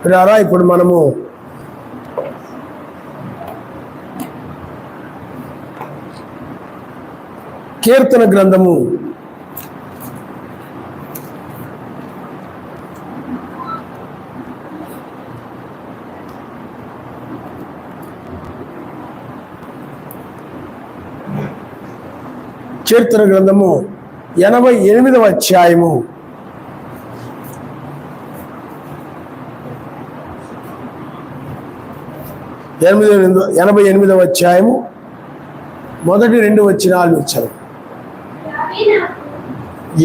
ఇప్పుడు మనము కీర్తన గ్రంథము 88వ అధ్యాయము 88వ అధ్యాయము మొదటి 2 వచనాలు చదువు.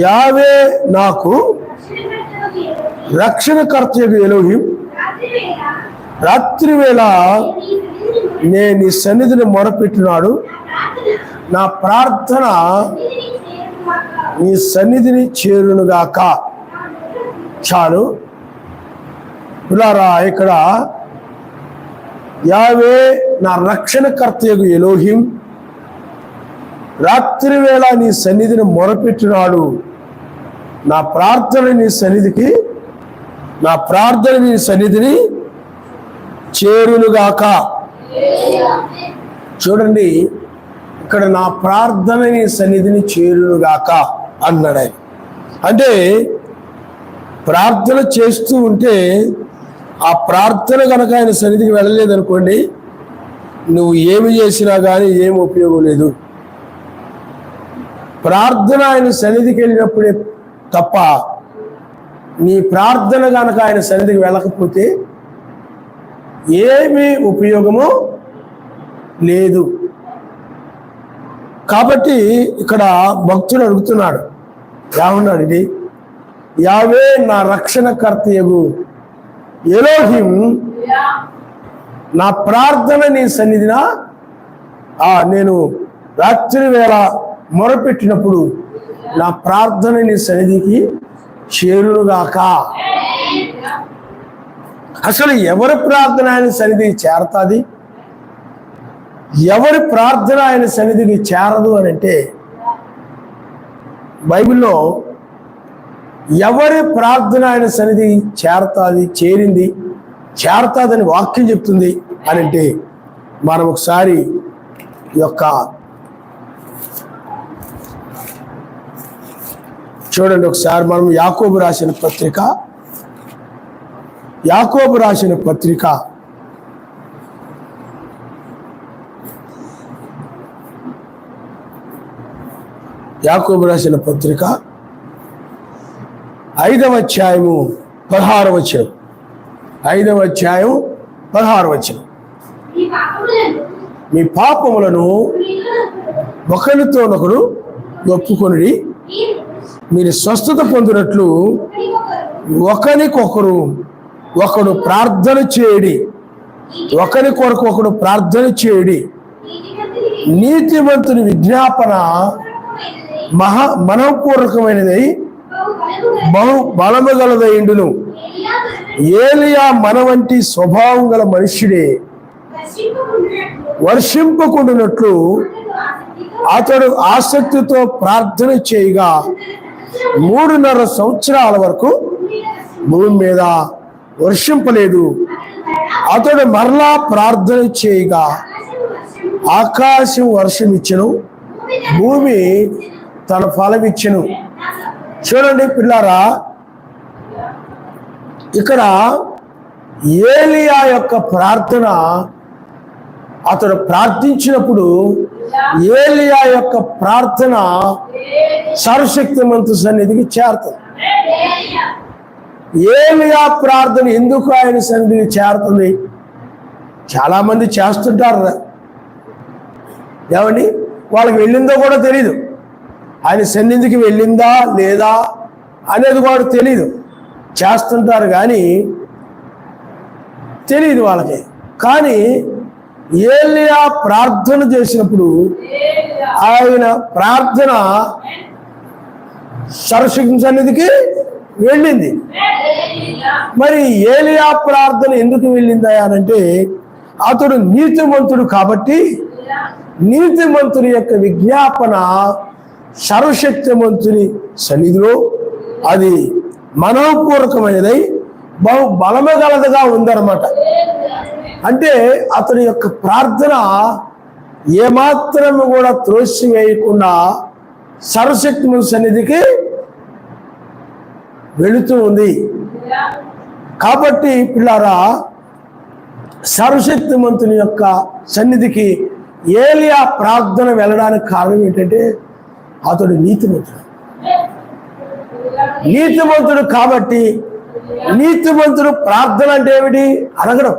యావే నాకు రక్షణకర్తయగు ఎలోహిం, రాత్రివేళ నేను నీ సన్నిధిని మొరపెట్టినాడు. నా ప్రార్థన నీ సన్నిధిని చేరునుగాక. చాలు పిల్లారా, ఇక్కడ యావే నా రక్షణకర్తయగు ఎలోహిం, రాత్రివేళ నీ సన్నిధిని మొరపెట్టినాడు. నా ప్రార్థన నీ సన్నిధిని చేరునుగాక. చూడండి, ఇక్కడ నా ప్రార్థన నీ సన్నిధిని చేరునుగాక అన్నాడు ఆయన. అంటే ప్రార్థన చేస్తూ ఉంటే ఆ ప్రార్థన కనుక ఆయన సన్నిధికి వెళ్ళలేదనుకోండి, నువ్వు ఏమి చేసినా కానీ ఏం ఉపయోగం లేదు. ప్రార్థన ఆయన సన్నిధికి వెళ్ళినప్పుడే తప్ప నీ ప్రార్థన కనుక ఆయన సన్నిధికి వెళ్ళకపోతే ఏమీ ఉపయోగము లేదు. కాబట్టి ఇక్కడ భక్తుడు అడుగుతున్నాడు, ఏమన్నాడు? ఇది యావే నా రక్షణకర్తయగు ఎలోహిం, నా ప్రార్థన నీ సన్నిధిన నేను రాత్రి వేళ మొరపెట్టినప్పుడు నా ప్రార్థన నీ సన్నిధికి చేరునుగాక. అసలు ఎవరి ప్రార్థన ఆయన సన్నిధికి చేరతాది, ఎవరి ప్రార్థన ఆయన సన్నిధికి చేరదు అని అంటే, బైబిల్లో ఎవరి ప్రార్థన ఆయన సన్నిధికి చేరతాదని వాక్యం చెప్తుంది అని అంటే, మనం ఒకసారి యొక్క చూడండి, ఒకసారి మనం యాకోబు రాసిన పత్రిక 5వ అధ్యాయము 16వ వచనం. 5వ అధ్యాయం 16వ వచనం. మీ పాపములను ఒకరితోనొకరు ఒప్పుకొనుడి, మీరు స్వస్థత పొందినట్లు ఒకడు ప్రార్థన చేయడి. ఒకరి కొరకు ఒకడు ప్రార్థన చేయడి. నీతిమంతుని విజ్ఞాపన మనఃపూర్వకమైనదై బహు బలము గలదైండును. ఏలియా మన వంటి స్వభావం గల మనుష్యుడే. వర్షింపకుండునట్లు అతడు ఆసక్తితో ప్రార్థన చేయగా 3.5 సంవత్సరాల వరకు భూమి మీద వర్షింపలేదు. అతడు మరలా ప్రార్థన చేయగా ఆకాశం వర్షమిచ్చెను, భూమి తన ఫలమిచ్చెను. చూడండి పిల్లారా, ఇక్కడ ఏలియా యొక్క ప్రార్థన, అతడు ప్రార్థించినప్పుడు ఏలియా యొక్క ప్రార్థన సర్వశక్తిమంతు సన్నిధికి చేరుతుంది. ఏలియా ప్రార్థన ఎందుకు ఆయన సన్నిధికి చేరుతుంది? చాలా మంది చేస్తుంటారు, ఏమండి, వాళ్ళకి వెళ్ళిందో కూడా తెలీదు. ఆయన సన్నిధికి వెళ్ళిందా లేదా అనేది కూడా తెలీదు. చేస్తుంటారు కానీ తెలియదు వాళ్ళకి. కానీ ఏలియా ప్రార్థన చేసినప్పుడు ఆయన ప్రార్థన సర్వశక్తి సన్నిధికి వెళ్ళింది. మరి ఏలియా ప్రార్థన ఎందుకు వెళ్ళిందా అనంటే, అతడు నీతిమంతుడు కాబట్టి నీతిమంతుని యొక్క విజ్ఞాపన సర్వశక్తిమంతుని సన్నిధిలో అది మనఃపూర్వకమైనదై బహు బలము గలదుగా ఉందన్నమాట. అంటే అతని యొక్క ప్రార్థన ఏమాత్రము కూడా త్రోసివేయకుండా సర్వశక్తిమంతుని సన్నిధికి వెళుతూ ఉంది. కాబట్టి పిల్లారా, సర్వశక్తిమంతుని యొక్క సన్నిధికి ఏలియా ప్రార్థన వెళ్ళడానికి కారణం ఏంటంటే అతడు నీతిమంతుడు. నీతిమంతుడు కాబట్టి, నీతిమంతుడు ప్రార్థన అంటే ఏమిటి? అడగడం.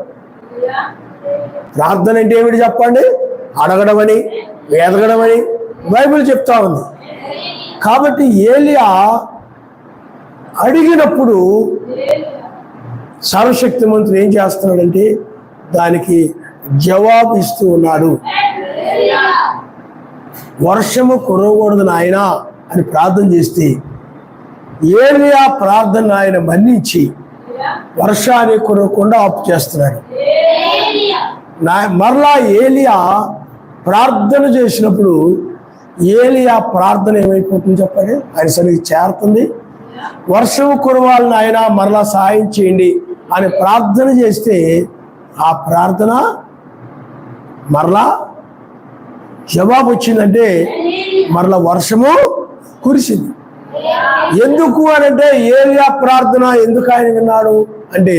ప్రార్థన అంటే ఏమిటి చెప్పండి? అడగడం అని, వేదగడం అని బైబిల్ చెప్తా ఉంది. కాబట్టి ఏలియా అడిగినప్పుడు సర్వశక్తిమంతుడు ఏం చేస్తున్నాడంటే దానికి జవాబు ఇస్తూ ఉన్నాడు. వర్షము కురవకూడదు నాయన అని ప్రార్థన చేస్తే ఏలియా ప్రార్థన ఆయన మన్నించి వర్షాన్ని కురవకుండా ఆపు చేస్తున్నాడు. మరలా ఏలియా ప్రార్థన చేసినప్పుడు ఏలియా ప్రార్థన ఏమైపోతుంది చెప్పండి? ఆయన సన్నిధికి చేరుతుంది. వర్షం కురవాలని ఆయన మరలా సహాయం చేయండి అని ప్రార్థన చేస్తే ఆ ప్రార్థన మరలా జవాబు వచ్చిందంటే మరలా వర్షము కురిసింది. ఎందుకు అనంటే ఏలియా ప్రార్థన ఎందుకు ఆయన విన్నాడు అంటే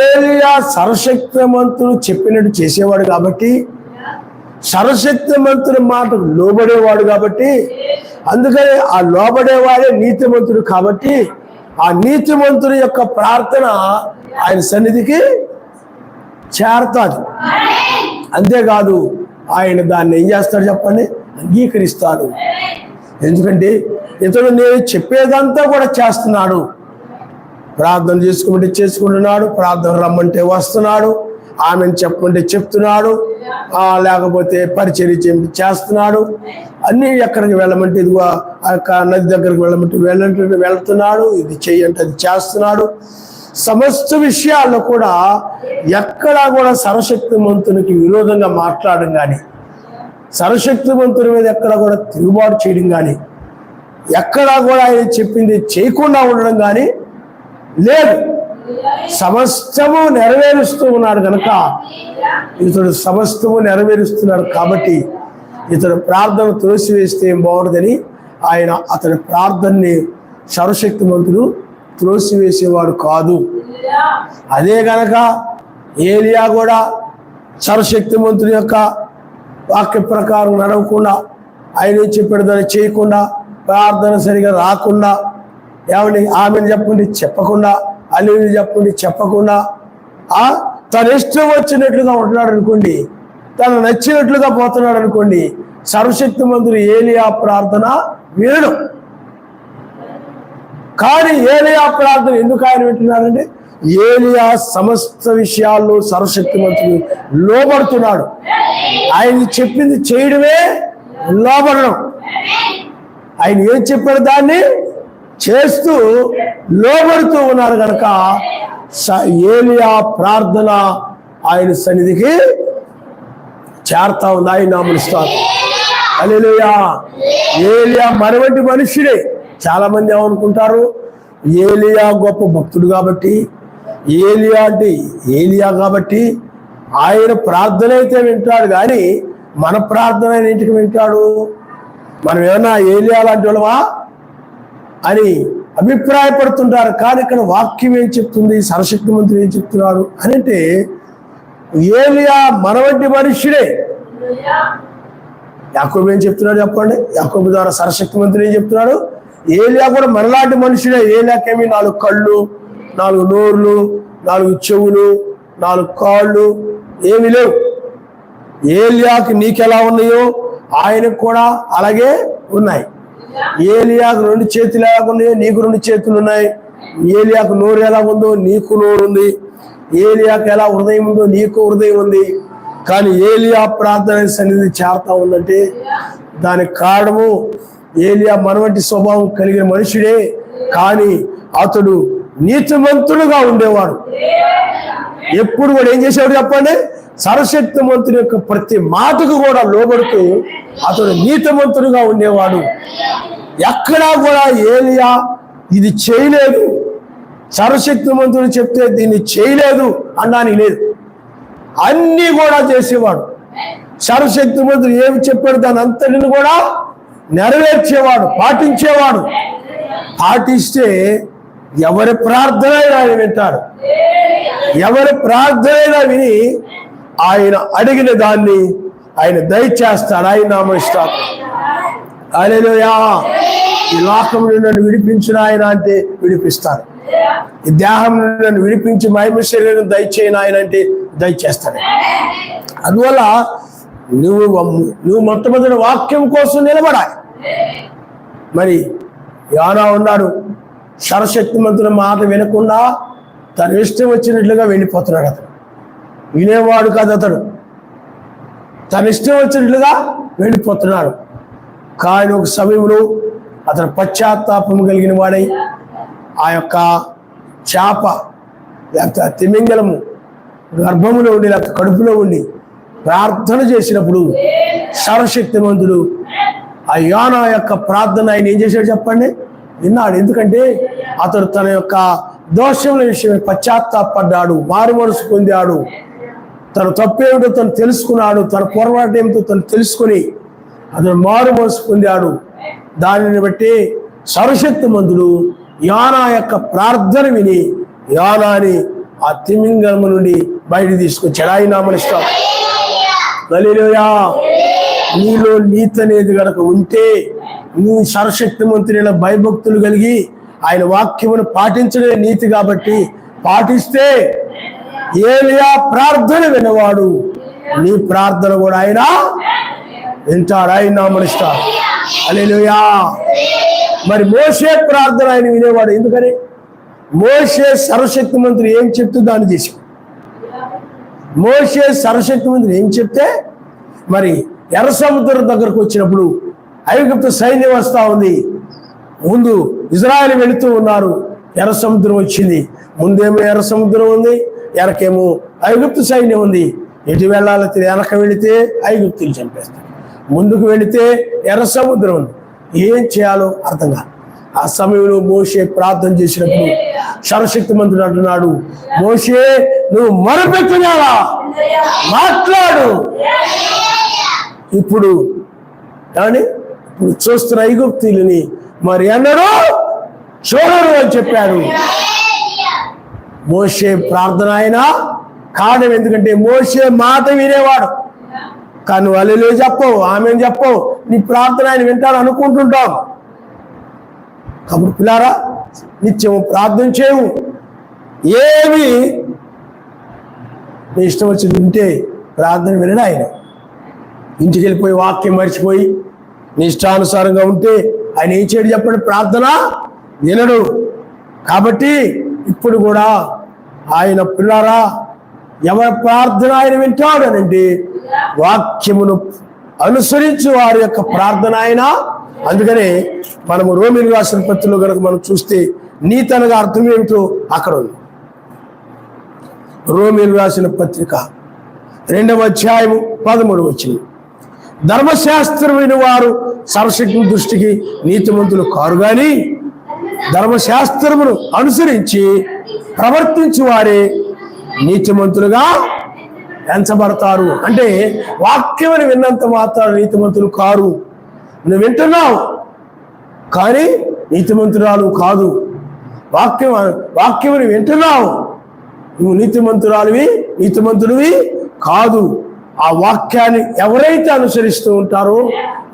ఏలియా సర్వశక్తిమంతుడు చెప్పినట్టు చేసేవాడు కాబట్టి, సర్వశక్తిమంతుడి మాటకు లోబడేవాడు కాబట్టి, అందుకని ఆ లోబడేవాడే నీతిమంతుడు కాబట్టి ఆ నీతిమంతుడి యొక్క ప్రార్థన ఆయన సన్నిధికి చేరతాడు. అంతేకాదు ఆయన దాన్ని ఏం చేస్తాడు చెప్పండి? అంగీకరిస్తాడు. ఎందుకంటే ఇతడు నేను చెప్పేదంతా కూడా చేస్తున్నాడు. ప్రార్థన చేసుకుంటే చేసుకుంటున్నాడు, ప్రార్థన రమ్మంటే వస్తున్నాడు, ఆమెను చెప్పమంటే చెప్తున్నాడు, లేకపోతే పరిచర్య చేస్తున్నాడు, అన్నీ ఎక్కడికి వెళ్ళమంటే ఇదిగో ఆ యొక్క నది దగ్గరికి వెళ్ళమంటే వెళ్తున్నాడు, ఇది చెయ్యంటే అది చేస్తున్నాడు. సమస్త విషయాల్లో కూడా ఎక్కడా కూడా సర్వశక్తిమంతునికి విరోధంగా మాట్లాడడం కానీ, సర్వశక్తిమంతుని మీద ఎక్కడ కూడా తిరుగుబాటు చేయడం కానీ, ఎక్కడా కూడా ఆయన చెప్పింది చేయకుండా ఉండడం కానీ లేదు. సమస్తము నెరవేరుస్తూ ఉన్నాడు కనుక ఇతడు సమస్తము నెరవేరుస్తున్నాడు కాబట్టి ఇతడు ప్రార్థన త్రోసివేస్తే ఏం బాగుండదని ఆయన అతని ప్రార్థనని సర్వశక్తిమంతుడు త్రోసివేసేవాడు కాదు. అదే గనక ఏలియా కూడా సర్వశక్తిమంతుని యొక్క వాక్య ప్రకారం నడవకుండా, ఆయన చెప్పాడు దాన్ని చేయకుండా, ప్రార్థన సరిగా రాకుండా, ఏమని ఆమెను చెప్పండి చెప్పకుండా, అల్లుని చెప్పండి చెప్పకుండా, తన ఇష్టం వచ్చినట్లుగా ఉంటున్నాడు అనుకోండి, తను నచ్చినట్లుగా పోతున్నాడు అనుకోండి, సర్వశక్తిమంతుడు ఏలియా ప్రార్థన వినడు. కానీ ఏలియా ప్రార్థన ఎందుకు ఆయన వింటున్నాడంటే ఏలియా సమస్త విషయాల్లో సర్వశక్తిమంతుడు లోబడుతున్నాడు. ఆయన చెప్పింది చేయడమే లోబడడం. ఆయన ఏం చెప్పాడు దాన్ని చేస్తూ లోబడుతూ ఉన్నారు కనుక ఏలియా ప్రార్థన ఆయన సన్నిధికి చేరుతా ఉంది. ఆయన నామమునిస్తారు. హల్లెలూయా. ఏలియా మనవంటి మనుష్యుడే. చాలా మంది ఏమనుకుంటారు, ఏలియా గొప్ప భక్తుడు కాబట్టి, ఏలియా అంటే ఏలియా కాబట్టి ఆయన ప్రార్థన అయితే వింటాడు, కానీ మన ప్రార్థన ఇంటికి వింటాడు, మనం ఏమన్నా ఏలియా లాంటి వాళ్ళవా అని అభిప్రాయపడుతుంటారు. కానీ ఇక్కడ వాక్యం ఏం చెప్తుంది, సర్వశక్తిమంతుడు ఏం చెప్తున్నాడు అని అంటే ఏలియా మన వంటి మనుష్యుడే. యాకోబు ఏం చెప్తున్నాడు చెప్పండి? యాకోబు ద్వారా సర్వశక్తిమంతుడు ఏం చెప్తున్నాడు? ఏలియా కూడా మనలాంటి మనుషుడే. ఏలియాకేమి 4 కళ్ళు, 4 నోర్లు, 4 చెవులు, 4 కాళ్ళు ఏమి లేవు. ఏలియాకి నీకెలా ఉన్నాయో ఆయనకు కూడా అలాగే ఉన్నాయి. ఏలియాకు 2 చేతులు ఎలా ఉన్నాయో నీకు 2 చేతులు ఉన్నాయి. ఏలియాకు నోరు ఎలా ఉందో నీకు నోరు ఉంది. ఏలియాకు ఎలా హృదయం ఉందో నీకు హృదయం ఉంది. కానీ ఏలియా ప్రార్థన సన్నిధి చేరుతా ఉందంటే దానికి కారణము ఏలియా మనవంటి స్వభావం కలిగిన మనుషుడే, కానీ అతడు నీతిమంతుడుగా ఉండేవాడు. ఎప్పుడు కూడా ఏం చేసేవాడు చెప్పండి? సర్వశక్తిమంతుని యొక్క ప్రతి మాటకు కూడా లోబడుతూ అతడు నీతిమంతుడుగా ఉండేవాడు. ఎక్కడా కూడా ఏలియా ఇది చేయలేదు, సర్వశక్తిమంతుడు చెప్తే దీన్ని చేయలేదు అనడానికి లేదు, అన్నీ కూడా చేసేవాడు. సర్వశక్తిమంతుడు ఏమి చెప్పాడు దాని అంతటిని కూడా నెరవేర్చేవాడు, పాటించేవాడు. పాటిస్తే ఎవరి ప్రార్థన అయినా ఆయన వింటాడు. ఎవరి ప్రార్థన అయినా విని ఆయన అడిగిన దాన్ని ఆయన దయచేస్తాడు. ఆయన నామస్తాడు. హల్లెలూయా. ఈ లోకం నుండి నన్ను విడిపించిన ఆయన అంటే విడిపిస్తాడు. ఈ దేహం నుండి నన్ను విడిపించి మహిమ శరీరం దయచేయన ఆయన అంటే దయచేస్తాడు. అందువల్ల నువ్వు మొట్టమొదటి వాక్యం కోసం నిలబడాలి. మరి యోనా ఉన్నాడు, సర్వశక్తిమంతుని మాట వినకుండా తన ఇష్టం వచ్చినట్లుగా వెళ్ళిపోతున్నాడు. అతను వినేవాడు కాదు, అతడు తన ఇష్టం వచ్చినట్లుగా వెళ్ళిపోతున్నాడు. కానీ ఒక సమయంలో అతను పశ్చాత్తాపం కలిగిన వాడై ఆ యొక్క చేప లేకపోతే తిమింగలము గర్భములో ఉండి లేకపోతే కడుపులో ఉండి ప్రార్థన చేసినప్పుడు సర్వశక్తిమంతుడు ఆ యోనా యొక్క ప్రార్థన ఆయన ఏం చేశాడు చెప్పండి, విన్నాడు. ఎందుకంటే అతడు తన యొక్క దోషముల విషయమై పశ్చాత్తాపడ్డాడు, మారు మనసు పొందాడు. తన తప్పేమిటో తను తెలుసుకున్నాడు, తన పొరపాటు ఏమిటో తను తెలుసుకుని అతను మారు మనసు పొందాడు. దానిని బట్టి సర్వశక్తిమంతుడు యోనా యొక్క ప్రార్థన విని యోనాని ఆ తిమింగలము నుండి బయట తీసుకొచ్చాడు. ఆయన నామనిస్తాం. హల్లెలూయా. నీలో నీతి అనేది కనుక ఉంటే, నువ్వు సర్వశక్తిమంతుడైన భయభక్తులు కలిగి ఆయన వాక్యమును పాటించడే నీతి కాబట్టి పాటిస్తే ఏలియా ప్రార్థన వినవాడు, నీ ప్రార్థన కూడా ఆయన వింటాడు. ఆయన నామనిస్తాడు. హల్లెలూయా. మరి మోషే ప్రార్థన ఆయన వినేవాడు. ఎందుకని? మోషే సర్వశక్తిమంతుడు ఏం చెప్తే దాన్ని చేశాడు. మోషే సర్వశక్తిమంతుడు ఏం చెప్తే, మరి ఎర్ర సముద్రం దగ్గరకు వచ్చినప్పుడు ఐగుప్తు సైన్యం వస్తూ ఉంది, ముందు ఇజ్రాయెల్ వెళుతూ ఉన్నారు, ఎర్ర సముద్రం వచ్చింది. ముందేమో ఎర్ర సముద్రం ఉంది, వెనకేమో ఐగుప్తు సైన్యం ఉంది. ఎటు వెళ్ళాలి? వెనక వెళితే ఐగుప్తులు చంపేస్తారు, ముందుకు వెళితే ఎర్ర సముద్రం ఉంది. ఏం చేయాలో అర్థం కాదు. ఆ సమయంలో మోషే ప్రార్థన చేసినప్పుడు సర్వశక్తిమంతుడు అంటున్నాడు, మోషే నువ్వు మొరపెట్టున్నావా, మాట్లాడు. ఇప్పుడు కానీ ఇప్పుడు చూస్తున్న ఐగుప్తీయులని మరి అన్నాడు చూడరు అని చెప్పాడు. మోషే ప్రార్థన అయినా కారణం ఎందుకంటే మోషే మాట వినేవాడు. కానీ నువ్వు హల్లెలూయా చెప్పవు, ఆమె చెప్పవు, నీ ప్రార్థన ఆయన వింటాడు అనుకుంటుంటావు. కాబట్టి పిల్లారా, నిత్యం ప్రార్థన చేయవు. ఏమి నీ ఇష్టం వచ్చి వింటే ప్రార్థన వినడు ఆయన. ఇంటికి వెళ్ళిపోయి వాక్యం మర్చిపోయి నీ ఇష్టానుసారంగా ఉంటే ఆయన ఏం చేయడు చెప్పండి? ప్రార్థన వినడు. కాబట్టి ఇప్పుడు కూడా ఆయన పిల్లారా, ఎవరి ప్రార్థన ఆయన వింటాడు అని అంటే వాక్యమును అనుసరించి వారి యొక్క ప్రార్థన ఆయన. అందుకనే మనము రోమీయులకు రాసిన పత్రికలో కనుక మనం చూస్తే నీతి అనగా అర్థం ఏమిటో అక్కడ ఉంది. రోమీయులకు రాసిన పత్రిక 2వ అధ్యాయము 13వ వచనం, ధర్మశాస్త్రమైన వారు సర్వశక్తి దృష్టికి నీతిమంతులు కారు గాని ధర్మశాస్త్రమును అనుసరించి ప్రవర్తించి వారే నీతిమంతులుగా ఎంచబడతారు. అంటే వాక్యమును విన్నంత మాత్రం నీతిమంతులు కారు. నువ్వు వింటున్నావు కానీ నీతిమంతురాలు కాదు. వాక్యమును వింటున్నావు, నువ్వు నీతిమంతుడివి కాదు. ఆ వాక్యాన్ని ఎవరైతే అనుసరిస్తూ ఉంటారో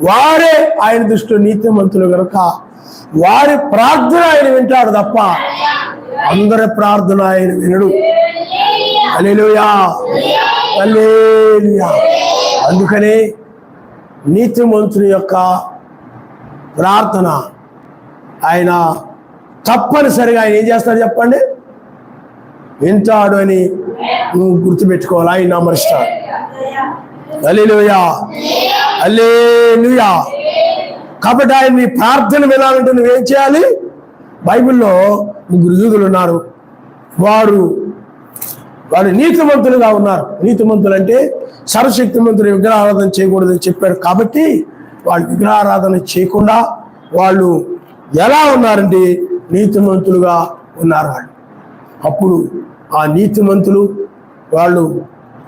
వారే ఆయన దృష్టిలో నీతిమంతులు కనుక వారి ప్రార్థన ఆయన వింటాడు తప్ప అందరి ప్రార్థన ఆయన వినడు. హల్లెలూయా, హల్లెలూయా. అందుకనే నీతిమంతుని యొక్క ప్రార్థన ఆయన తప్పనిసరిగా ఆయన ఏం చేస్తాడు చెప్పండి? వింటాడు అని నువ్వు గుర్తుపెట్టుకోవాలి. ఆయన అమరుస్తాడు. హల్లెలూయా, హల్లెలూయా. కాబట్టి ఆయన నీ ప్రార్థన వినాలంటే నువ్వేం చేయాలి? బైబిల్లో 3 యూదులు ఉన్నారు, వారు నీతిమంతులుగా ఉన్నారు. నీతిమంతులు అంటే సర్వశక్తిమంతులు విగ్రహారాధన చేయకూడదని చెప్పాడు. కాబట్టి వాళ్ళు విగ్రహారాధన చేయకుండా వాళ్ళు ఎలా ఉన్నారంటే నీతిమంతులుగా ఉన్నారు. వాళ్ళు అప్పుడు ఆ నీతిమంతులు వాళ్ళు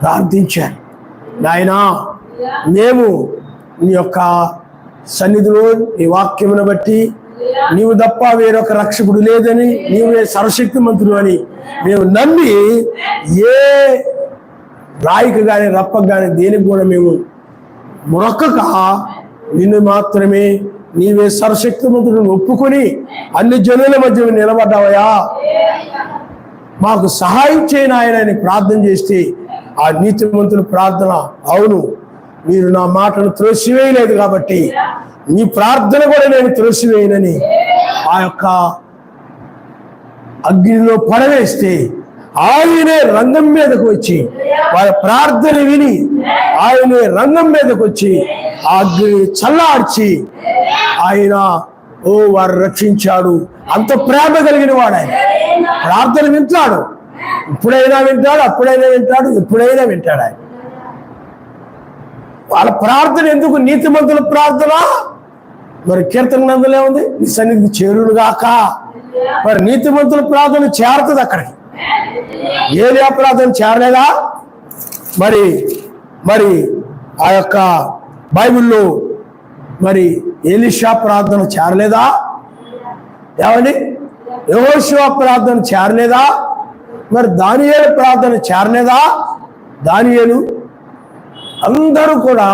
ప్రార్థించారు, నాయనా మేము నీ యొక్క సన్నిధిలో నీ వాక్యమును బట్టి నీవు తప్ప వేరొక రక్షకుడు లేదని, నీవే సర్వశక్తిమంతుడు అని మేము నమ్మి ఏ రాయికి కానీ రప్పకు కానీ దేనికి కూడా మేము మొరక్కక నిన్ను మాత్రమే నీవే సర్వశక్తిమంతుడిని ఒప్పుకొని అన్ని జనుల మధ్య నిలబడ్డావయా, మాకు సహాయం చేయని ఆయన ప్రార్థన చేస్తే ఆ నీతిమంతుల ప్రార్థన, అవును మీరు నా మాటను త్రోసివేయలేదు కాబట్టి నీ ప్రార్థన కూడా నేను త్రోసివేయనని ఆ యొక్క అగ్నిలో పడవేస్తే ఆయనే రంగం మీదకు వచ్చి వారి ప్రార్థన విని ఆయనే రంగం మీదకు వచ్చి ఆ అగ్ని చల్లార్చి ఆయన వారు రక్షించాడు. అంత ప్రేమ కలిగిన వాడు ఆయన. ప్రార్థన వింటాడు, ఇప్పుడైనా వింటాడు, అప్పుడైనా వింటాడు, ఎప్పుడైనా వింటాడు ఆయన. వాళ్ళ ప్రార్థన ఎందుకు? నీతిమంతుల ప్రార్థన. మరి కీర్తన గ్రంథంలో ఉంది, నీ సన్నిధికి చేరును గాక. మరి నీతిమంతుల ప్రార్థన చేరుతుంది అక్కడికి. ఏలియా ప్రార్థన చేరలేదా? మరి మరి ఆ యొక్క బైబిల్లో మరి ఎలీషా ప్రార్థన చేరలేదా? ఏమండి? యెహోషువ ప్రార్థన చేరలేదా? మరి దానియేలు ప్రార్థన చేరలేదా? దానియేలు అందరూ కూడా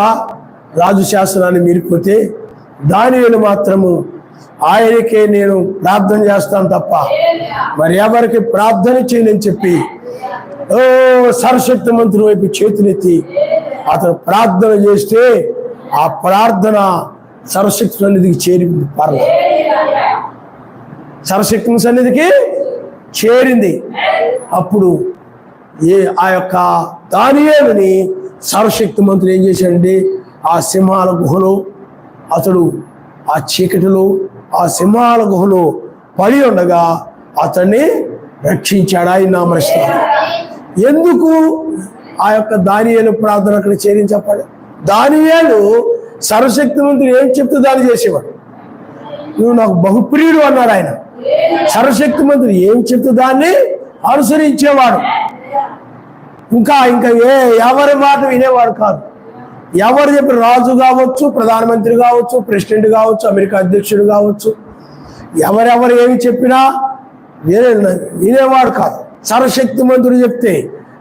రాజు శాసనాన్ని మీరిపోతే దానియేలు మాత్రము ఆయనకే నేను ప్రార్థన చేస్తాను తప్ప మరి ఎవరికి ప్రార్థన చేయనని చెప్పి సర్వశక్తిమంతుని వైపు చేతులెత్తి అతను ప్రార్థన చేస్తే ఆ ప్రార్థన సర్వశక్తి సన్నిధికి చేరింది. సర్వశక్తి సన్నిధికి చేరింది. అప్పుడు ఆ యొక్క దానియేలుని సర్వశక్తిమంతుడు ఏం చేశాడంటే ఆ సింహాల గుహలో అతడు ఆ చీకటిలో ఆ సింహాల గుహలో పడి ఉండగా అతన్ని రక్షించాడు. ఆయన నామస్మరణ. ఎందుకు ఆ యొక్క దానియేలు ప్రార్థన అక్కడ చేరించపాడు? దానియేలు సర్వశక్తిమంతుడు ఏం చెప్తే దాన్ని చేసేవాడు. నువ్వు నాకు బహుప్రియుడు అన్నాడు ఆయన. సర్వశక్తిమంతుడు ఏం చెప్తే దాన్ని అనుసరించేవాడు. ఇంకా ఎవరి మాట వినేవాడు కాదు. ఎవరు చెప్పి రాజు కావచ్చు, ప్రధానమంత్రి కావచ్చు, ప్రెసిడెంట్ కావచ్చు, అమెరికా అధ్యక్షుడు కావచ్చు, ఎవరెవరు ఏమి చెప్పినా వినేవాడు కాదు. సర్వశక్తిమంతుడు చెప్తే